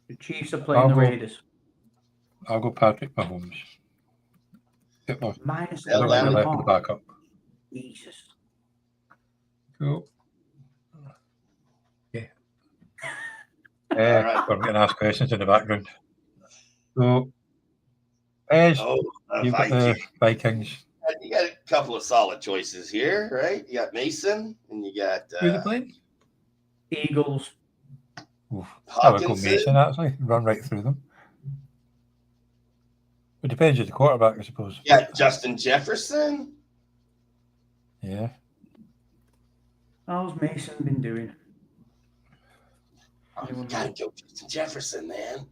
The Chiefs are playing the Raiders. I'll go Patrick Mahomes. Minus Hell, left for the backup. Jesus. Cool. Yeah. right. We're going to ask questions in the background. So, Pez, you've got the Vikings. You got a couple of solid choices here, right? You got Mason, and you got who's they playing? Eagles. I would go Mason, actually. Run right through them. It depends on the quarterback, I suppose. Yeah, Justin Jefferson. Yeah. How's Mason been doing? You gotta go Justin Jefferson, man.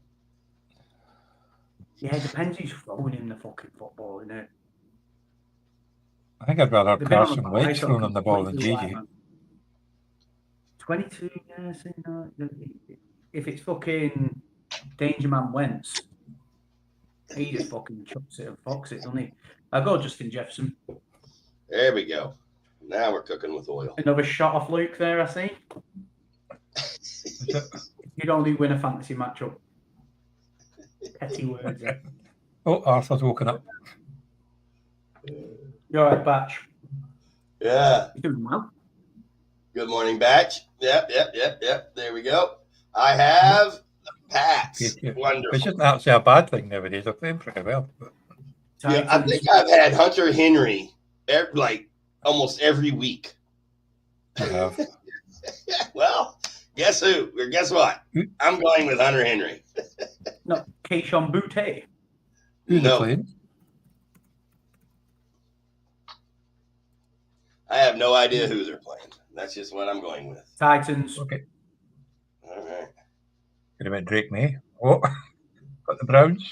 Yeah, it depends who's throwing him the fucking football, innit? I think I'd rather have Carson Wentz throwing on the ball than JJ. 22, yeah, so no, if it's fucking Danger Man Wentz, he just fucking chucks it and fucks it, doesn't he? I'll go Justin Jefferson. There we go. Now we're cooking with oil. Another shot off Luke there, I see. You'd only win a fantasy matchup. Petty words. Yeah. Oh, Arthur's woken up. You're right, Batch. Yeah. You're doing well. Good morning, Batch. Yep. There we go. I have the Pats. Wonderful. Which isn't actually a bad thing nowadays. They're playing pretty well. But... Yeah, I think I've had Hunter Henry almost every week. You have. Well, guess who? Or guess what? I'm going with Hunter Henry. No, Keishon Butte. Who's they playing? I have no idea who they're playing. That's just what I'm going with. Titans. Okay. All right. Could have been Drake May. Oh, got the Browns.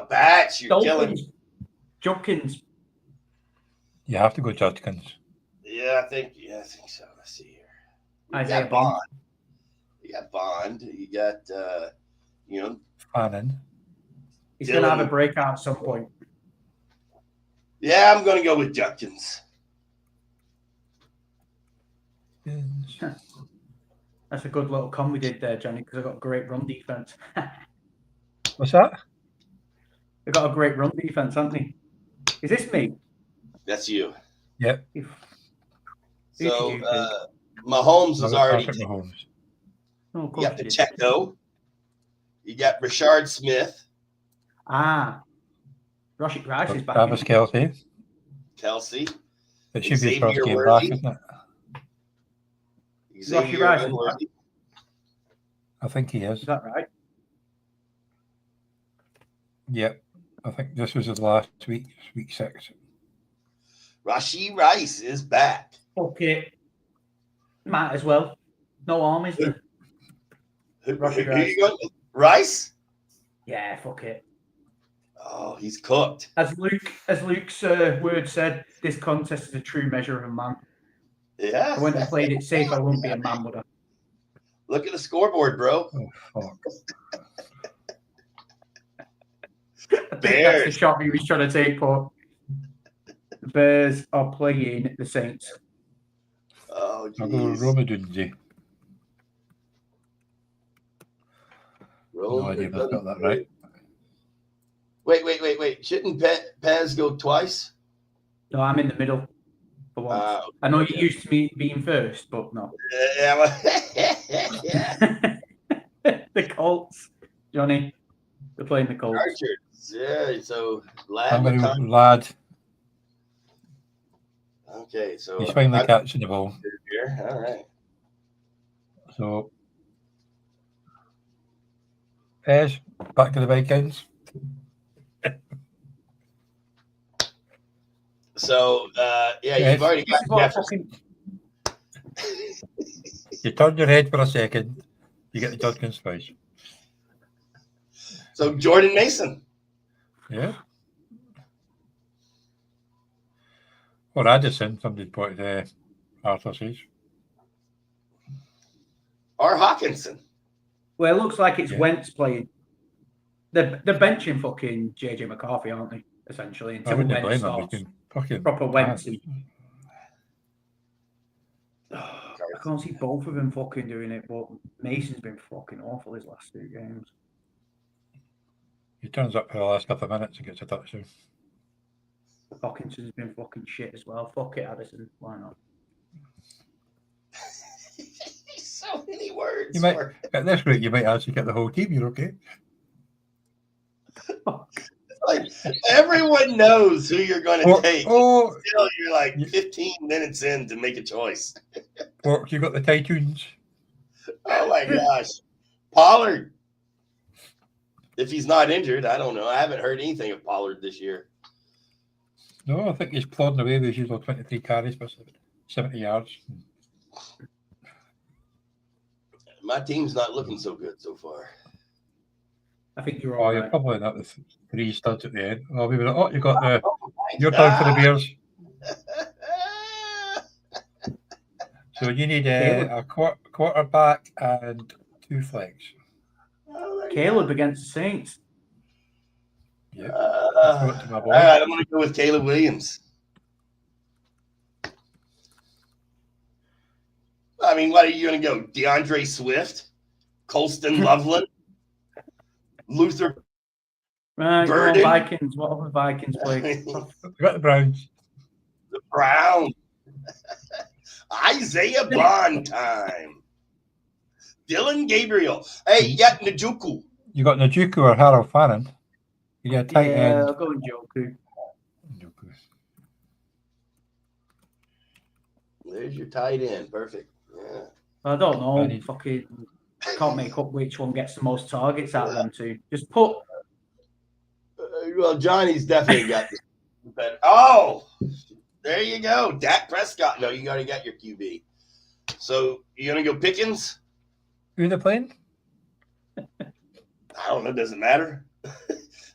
Batch, you're killing me. Judkins. You have to go Judkins. Yeah, I think so. Let's see here. Isaiah Bond. You got Bond. You got Fannin. He's going to have a breakout at some point. Yeah, I'm going to go with Judkins. That's a good little con we did there, Johnny, because I've got great run defense. What's that? They've got a great run defense, haven't they? Is this me? That's you. Yep. So Mahomes is already Patrick Mahomes. Oh, of You course got you did. Pacheco. You got Rashard Smith. Rashid Rice is back. Travis Kelce. Kelsey. It should be his first Xavier game Worthy. back, isn't it? Xavier Rice is Unworthy. I think he is. Is that right? Yep. I think this was his last week 6. Rashee Rice is back. Okay. Might as well. No arm, is there? Who Rashee you Rice. going with? Rice? Yeah, fuck it. Oh, he's cooked. As Luke's word said, this contest is a true measure of a man. Yeah. I wouldn't have played it safe, I wouldn't be a man, would I? Look at the scoreboard, bro. Oh, fuck. I think that's the shot he was trying to take, Paul. The Bears are playing the Saints. Oh, I'll go jeez. Roma Dungy. Rome No idea if I've got that right. Wait. Shouldn't Pez go twice? No, I'm in the middle for once. I know you used to me being first, but no. Yeah. The Colts, Johnny. They're playing the Colts. Archers. Yeah, so I'm going to Lad. go Lad. Okay, so He's finally catching the ball. here. All right. So, Pez, back to the Vikings. So, Yes. you've already got Jefferson. You turn your head for a second, you get the judgment twice. So, Jordan Mason. Yeah. Or Addison, somebody pointed Arthur says. Or Hawkinson. Well, it looks like it's Yeah. Wentz playing. They're benching fucking JJ McCarthy, aren't they? Essentially, I until wouldn't Wentz blame him. starts. We can fucking Proper Wentz. pass. I can't see both of them fucking doing it, but Mason's been fucking awful his last 2 games. He turns up for the last couple of minutes and gets a touchdown. Hawkinson's been fucking shit as well. Fuck it, Addison. Why not? So many words. You might, at this rate, you might actually get the whole team. You're okay. Like, everyone knows who you're going to take. Oh, Still, you're like 15 minutes in to make a choice. Pork, you got the Titans. Oh my gosh. Pollard. If he's not injured, I don't know. I haven't heard anything of Pollard this year. No, I think he's plodding away with his usual 23 carries for 70 yards. My team's not looking so good so far. I think you're all Oh, you're right. probably not with 3 studs at the end. Oh, we were. Oh, you got the. my You're down for the God. Bears. So you need a quarterback and 2 flex. Oh my Caleb God. against the Saints. Yeah. All To my boy. right, I'm going to go with Caleb Williams. I mean, what are you going to go? DeAndre Swift? Colston Loveland? Luther? Right, go on, Burden? Vikings. What other Vikings play? We got the Browns. The Brown? Isaiah Bond time. Dylan Gabriel. Hey, you got Njoku. You got Njoku or Harold Fannin. You got a tight Yeah, end. I'll go with Joku. Njoku. There's your tight end. Perfect. Yeah. I don't know. I need- Fucking can't make up which one gets the most targets out of them two. Just put. Well, Johnny's definitely got this. But, oh, there you go. Dak Prescott. No, you already got your QB. So you going to go Pickens? Who are they playing? I don't know. Doesn't matter.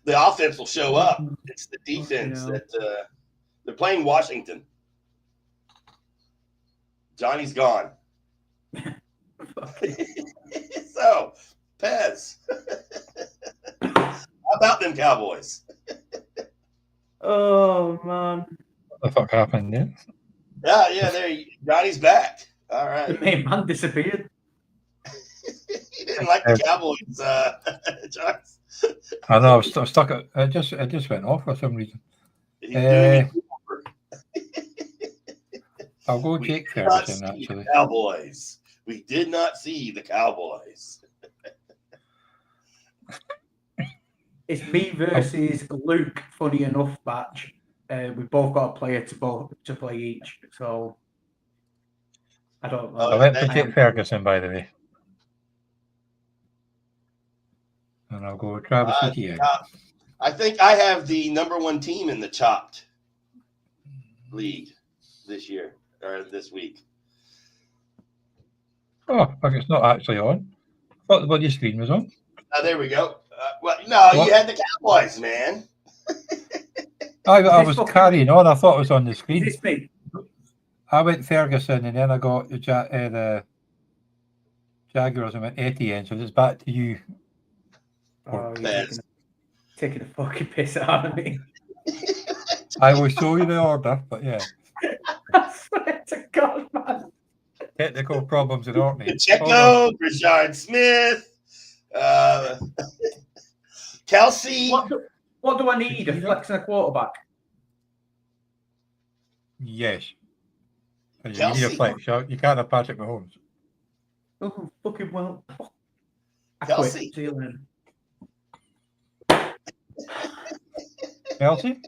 The offense will show up. It's the defense Yeah. that they're playing Washington. Johnny's gone. So, Pez. How about them Cowboys? Oh man, What the fuck happened there? Yeah, there. Johnny's back. All the right. main man disappeared. He didn't like the Cowboys, John. I know. I was stuck. It just went off for some reason. He's doing I'll go We Jake did not Ferguson. see Actually, the Cowboys. We did not see the Cowboys. It's me versus Luke. Funny enough, batch. We both got a player to play each, so I don't know. I went for Jake Ferguson, by the way, and I'll go Travis Etienne. I think I have the number one team in the Chopped League this year or this week. Oh, if it's not actually on. I thought the bloody screen was on. There we go. You had the Cowboys, man. I was carrying on. I thought it was on the screen. Is this me? I went Ferguson, and then I got the Jaguars, and went Etienne. So it's back to you. Oh, you're taking a fucking piss out of me. I will show you the order, but yeah. I swear to God, man. Technical problems in Orkney. Pacheco, Rashard Smith, Kelsey. What do I need? A flex and a quarterback? Yes. You Kelsey. need a flex. You can't have Patrick Mahomes. Oh, fucking well. I Kelsey. quit. See you later. Kelsey?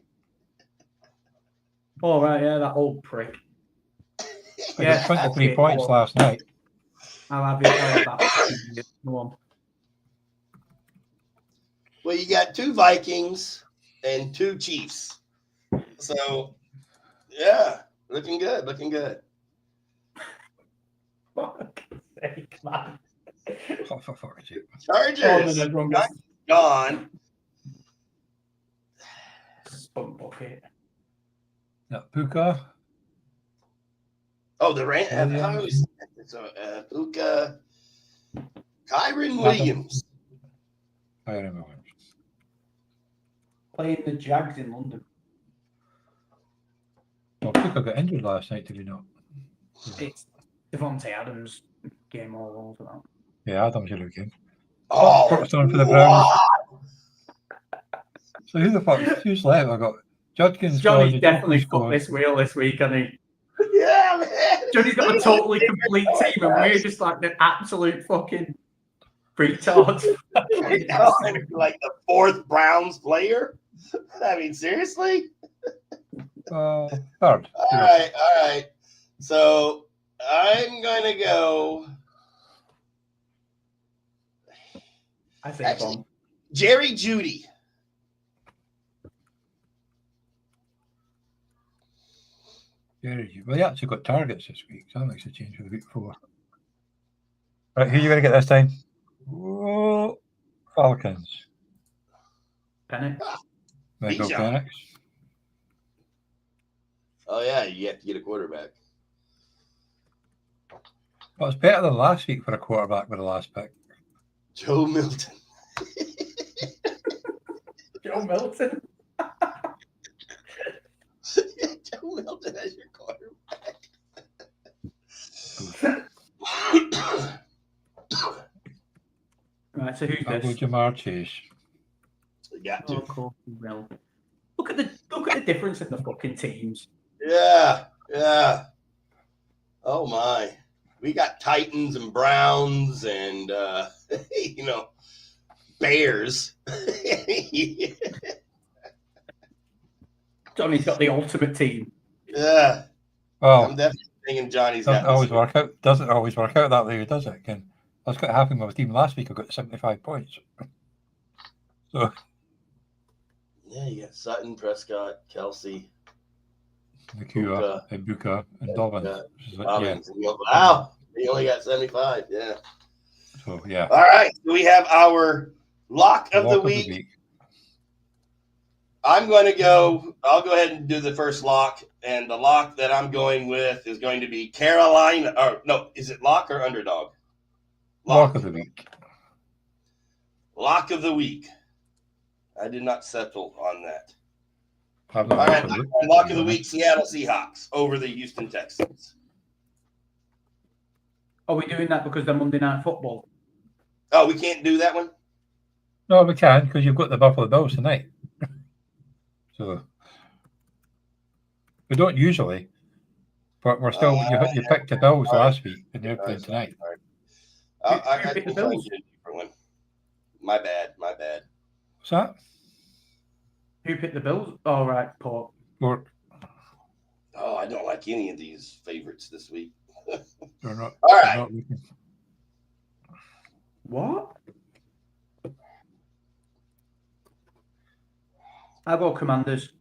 All right, yeah, that old prick. I got 23 points last night. I'll have that. Go on. Well, you got 2 Vikings and 2 Chiefs. So, yeah, looking good. Fuck's sake, man. Oh, for fuck's sake. Chargers gone. Spunk bucket. Yeah, Puka. Oh, the Rams. So, Puka. Kyron Williams. Kyron Williams. Playing the Jags in London. Well, Puka got injured last night, did he not? It's Devontae Adams game all over that. Yeah, Adams should have game. Oh, First on for the Browns. So who's left? I got Judkins. Johnny's definitely fucked this wheel this week, hasn't he? Yeah, man. Johnny's got a totally complete team, and we're just like the absolute fucking retards. Like the 4th Browns player. I mean, seriously? Third. All right. So I'm gonna go. I think Jerry Jeudy. Well, he actually got targets this week, so that makes a change for the week before. Right, who are you going to get this time? Whoa, Falcons. Penix. Michael Penix. Oh, yeah, you have to get a quarterback. Well, it's better than last week for a quarterback with the last pick. Joe Milton. Joe Milton? Joe Milton as your quarterback. Right, so who's I'll this? go Jamar Chase. You got to. Oh, cool. Well, look at the difference in the fucking teams. Yeah. Oh my. We got Titans and Browns and Bears. Johnny's got the ultimate team. Yeah. Well, I'm definitely thinking Johnny's doesn't always work out that way, does it? Ken? That's what happened with my team last week. I got 75 points. So yeah, you got Sutton, Prescott, Kelsey, Buka, and Dobbins. Yeah. Wow, he only got 75. Yeah. So yeah. All right, so we have our lock of the week. I'll go ahead and do the first lock, and the lock that I'm going with is going to be Carolina. Or no, is it lock or underdog? Lock of the week. Lock of the week. I did not settle on that. All right, lock of the week, Seattle Seahawks over the Houston Texans. Are we doing that because they're Monday Night Football? Oh, we can't do that one? No, we can, because you've got the Buffalo Bills tonight. So we don't usually, but we're still. You picked the Bills last week, and they're playing tonight. I can try and get a different one. My bad. What's that? Who picked the Bills? All right, Pork. Pork. Oh, I don't like any of these favorites this week. They're not. All right. Not looking. What? I'll go Commanders.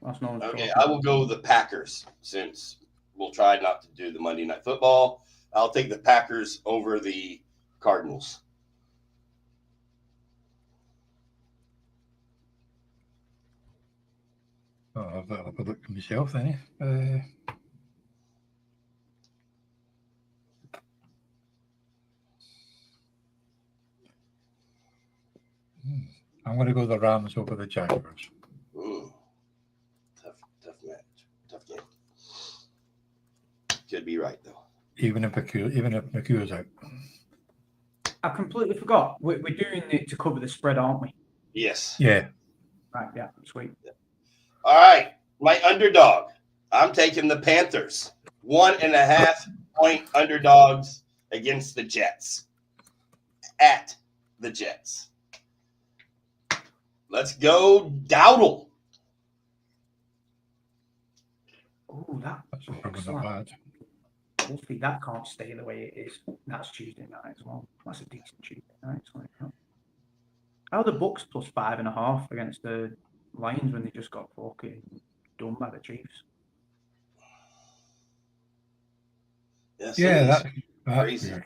That's no one's Okay, talking. I will go the Packers since we'll try not to do the Monday Night Football. I'll take the Packers over the Cardinals. Oh, I'll have a look at myself then. I'm going to go the Rams over the Jaguars. Tough match. Tough game. Could be right though. Even if McHugh's out. I completely forgot. We're doing it to cover the spread, aren't we? Yes. Yeah. Right. Yeah. Sweet. All right. My underdog. I'm taking the Panthers. 1.5 point underdogs against the Jets. At the Jets. Let's go Dowdle. Oh, That's looks probably not like bad. hopefully that can't stay the way it is. That's Tuesday night as well. That's a decent Tuesday night. How are the Bucks plus 5.5 against the Lions when they just got fucking done by the Chiefs? Yeah, That's crazy. weird.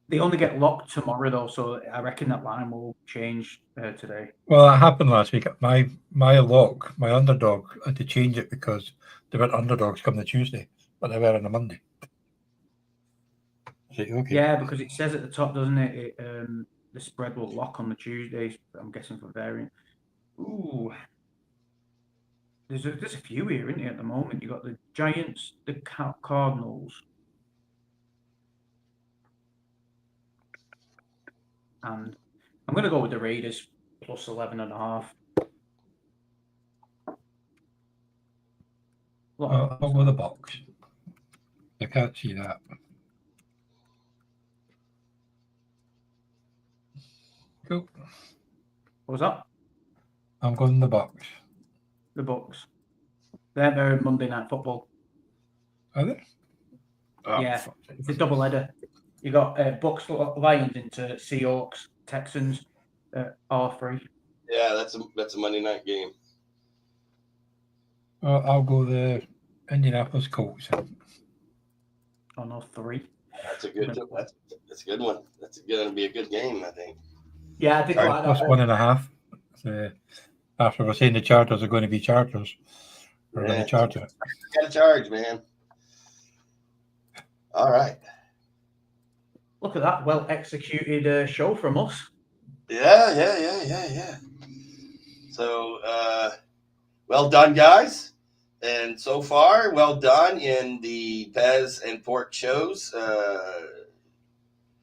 They only get locked tomorrow though, so I reckon that line will change today. Well, that happened last week. My underdog, I had to change it because they weren't underdogs come the Tuesday, but they were on a Monday. Okay. Yeah, because it says at the top, doesn't it? The spread will lock on the Tuesdays. I'm guessing for variant. Ooh, there's a few here, isn't there, at the moment? You got the Giants, the Cardinals, and I'm going to go with the Raiders plus 11.5. I'll go with the Bucks. I can't see that. Cool. What was that? I'm going the Bucks. The Bucks. They're Monday Night Football. Are they? Oh, Yeah, it's a double header. You got Bucks Lions into Seahawks Texans R3. Yeah, that's a Monday night game. Well, I'll go the Indianapolis Colts. Oh no, 3. That's a good one. That's going to be a good game, I think. Yeah, I think Plus 1.5. After we're saying the Chargers are going to be Chargers, we're going to charge it. Got to charge, man. All right. Look at that well executed show from us. Yeah. So, well done, guys. And so far, well done in the Pez and Pork Shows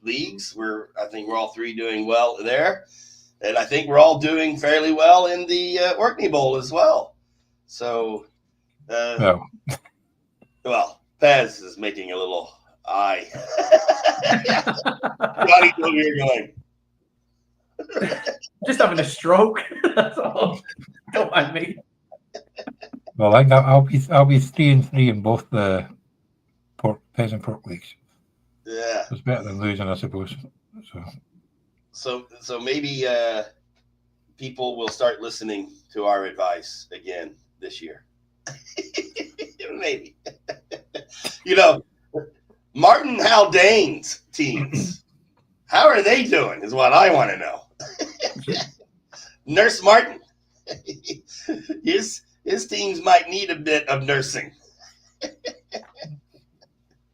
leagues. I think we're all three doing well there. And I think we're all doing fairly well in the Orkney Bowl as well. So, well, Pez is making a little eye. Johnny's over here going. Just having a stroke. That's all. Don't mind me. Well, I think I'll be 3-3 in both the Pez and Pork leagues. Yeah, it's better than losing, I suppose. So maybe people will start listening to our advice again this year. Maybe. Martin Haldane's teams. How are they doing is what I want to know. Nurse Martin. His teams might need a bit of nursing.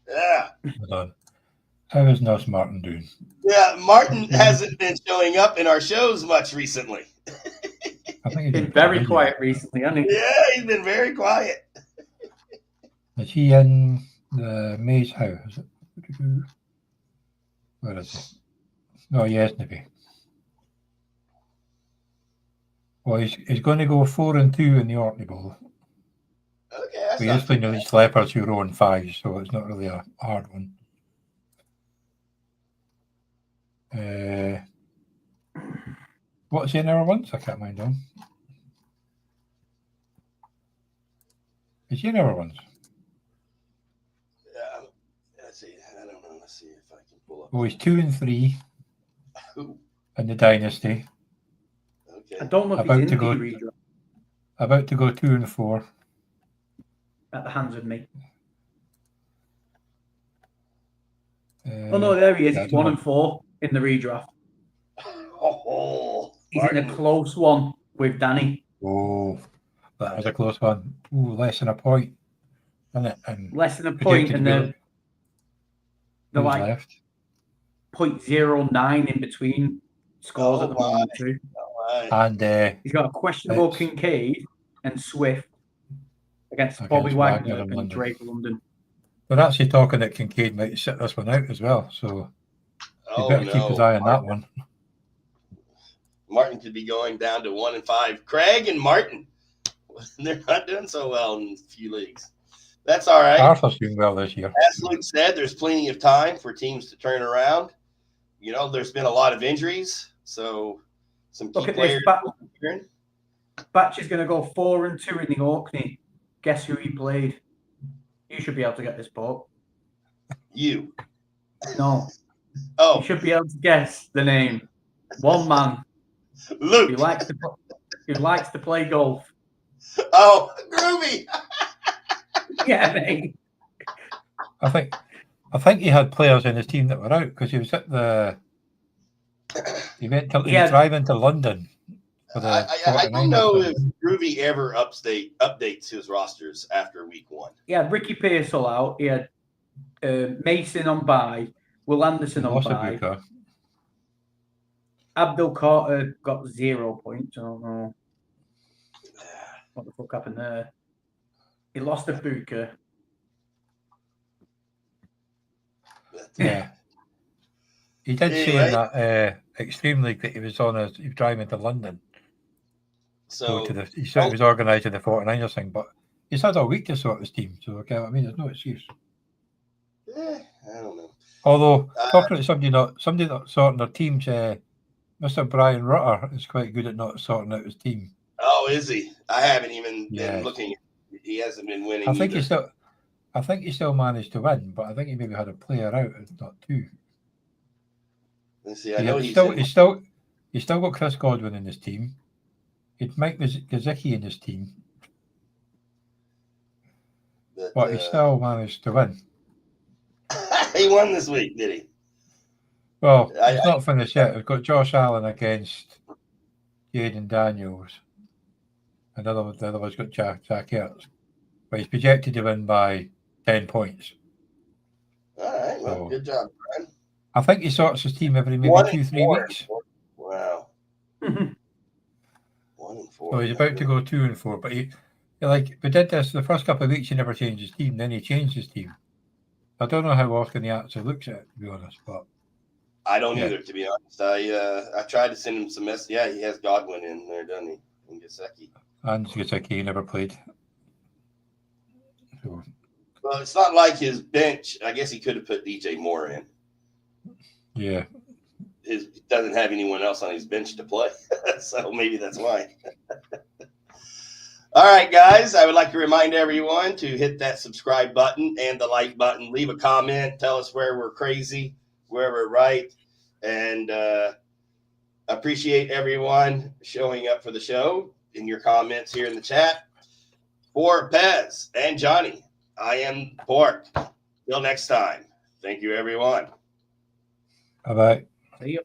Yeah. How is Nurse Martin doing? Yeah, Martin hasn't been showing up in our shows much recently. I think he's been very quiet recently, hasn't he? Yeah, he's been very quiet. Is he in the Maze House? Where is he? No, he hasn't been. Well, he's going to go 4-2 in the Orkney Bowl. Okay, that's He not is playing these Leopards who row in 5, so it's not really a hard one. What's the other ones? I can't mind them. Is he another ones? Let's see. I don't know. Let's see if I can pull up. Oh, he's 2-3 Who? in the Dynasty. Okay. I don't know if About he's to in go- the redraft About to go 2-4. at the hands of me. Oh no, there he is. yeah, He's 1-4 in the redraft. Oh, He's in a close one with Danny. Oh, that was a close one. Ooh, less than a point. Isn't it? And Less than a point, projected and to they're who's like left. 0.09 in between scores at the Oh, moment too. my. And He's got a questionable It's- Kincaid and Swift against Against Bobby Wagner Wagner and and London. Drake London. We're actually talking that Kincaid might sit this one out as well, so he Oh, better keep his eye on that one. Martin could be going down to 1-5. Craig and Martin, they're not doing so well in a few leagues. That's all right. Arthur's doing well this year. As Luke said, there's plenty of time for teams to turn around. You know, there's been a lot of injuries, so some key Look at players. this. Batch is going to go 4-2 in the Orkney. Guess who he played? You should be able to get this, Paul. You. No. Oh, You should be able to guess the name. One man Luke. who likes to play golf. Oh, Groovy. Yeah, mate. I think he had players in his team that were out because he was at the. He was driving to London. For the I don't know if Groovy ever updates his rosters after week 1. Yeah, Ricky Pearsall out. He had Mason on bye, Will Anderson on bye. Abdul Carter got 0 points. I don't know what the fuck happened there. He lost to Booker. Yeah. He did say in that Extreme League that he was driving to London. So he said he was organising the 49ers thing, but he's had a week to sort his team, so okay, I mean, there's no excuse. I don't know. Although talking to somebody not sorting their teams, Mr. Brian Rutter is quite good at not sorting out his team. Oh, is he? I haven't even been looking. He hasn't been winning. I think he still managed to win, but I think he maybe had a player out, if not 2. Let's see. I know he's still got Chris Godwin in his team. He'd Mike Gesicki in his team, but he still managed to win. He won this week, did he? Well, it's not finished yet. We've got Josh Allen against Jaden Daniels. The other one's got Jack Ertz. But he's projected to win by 10 points. All right. Well, good job, Brian. I think he sorts his team every maybe 2-3 weeks. Wow. 1-4. So he's about to go 2-4. But we did this the first couple of weeks. He never changed his team. Then he changed his team. I don't know how often he actually looks at it, to be honest. But I don't either, to be honest. I tried to send him some messages. Yeah, he has Godwin in there, doesn't he? And Gesicki. And Gesicki never played. So. Well, it's not like his bench. I guess he could have put DJ Moore in. Yeah. He doesn't have anyone else on his bench to play. So maybe that's why. All right, guys. I would like to remind everyone to hit that subscribe button and the like button. Leave a comment. Tell us where we're crazy, where we're right. And appreciate everyone showing up for the show in your comments here in the chat. For Pez and Johnny, I am Pork. Till next time. Thank you, everyone. Bye-bye. See you.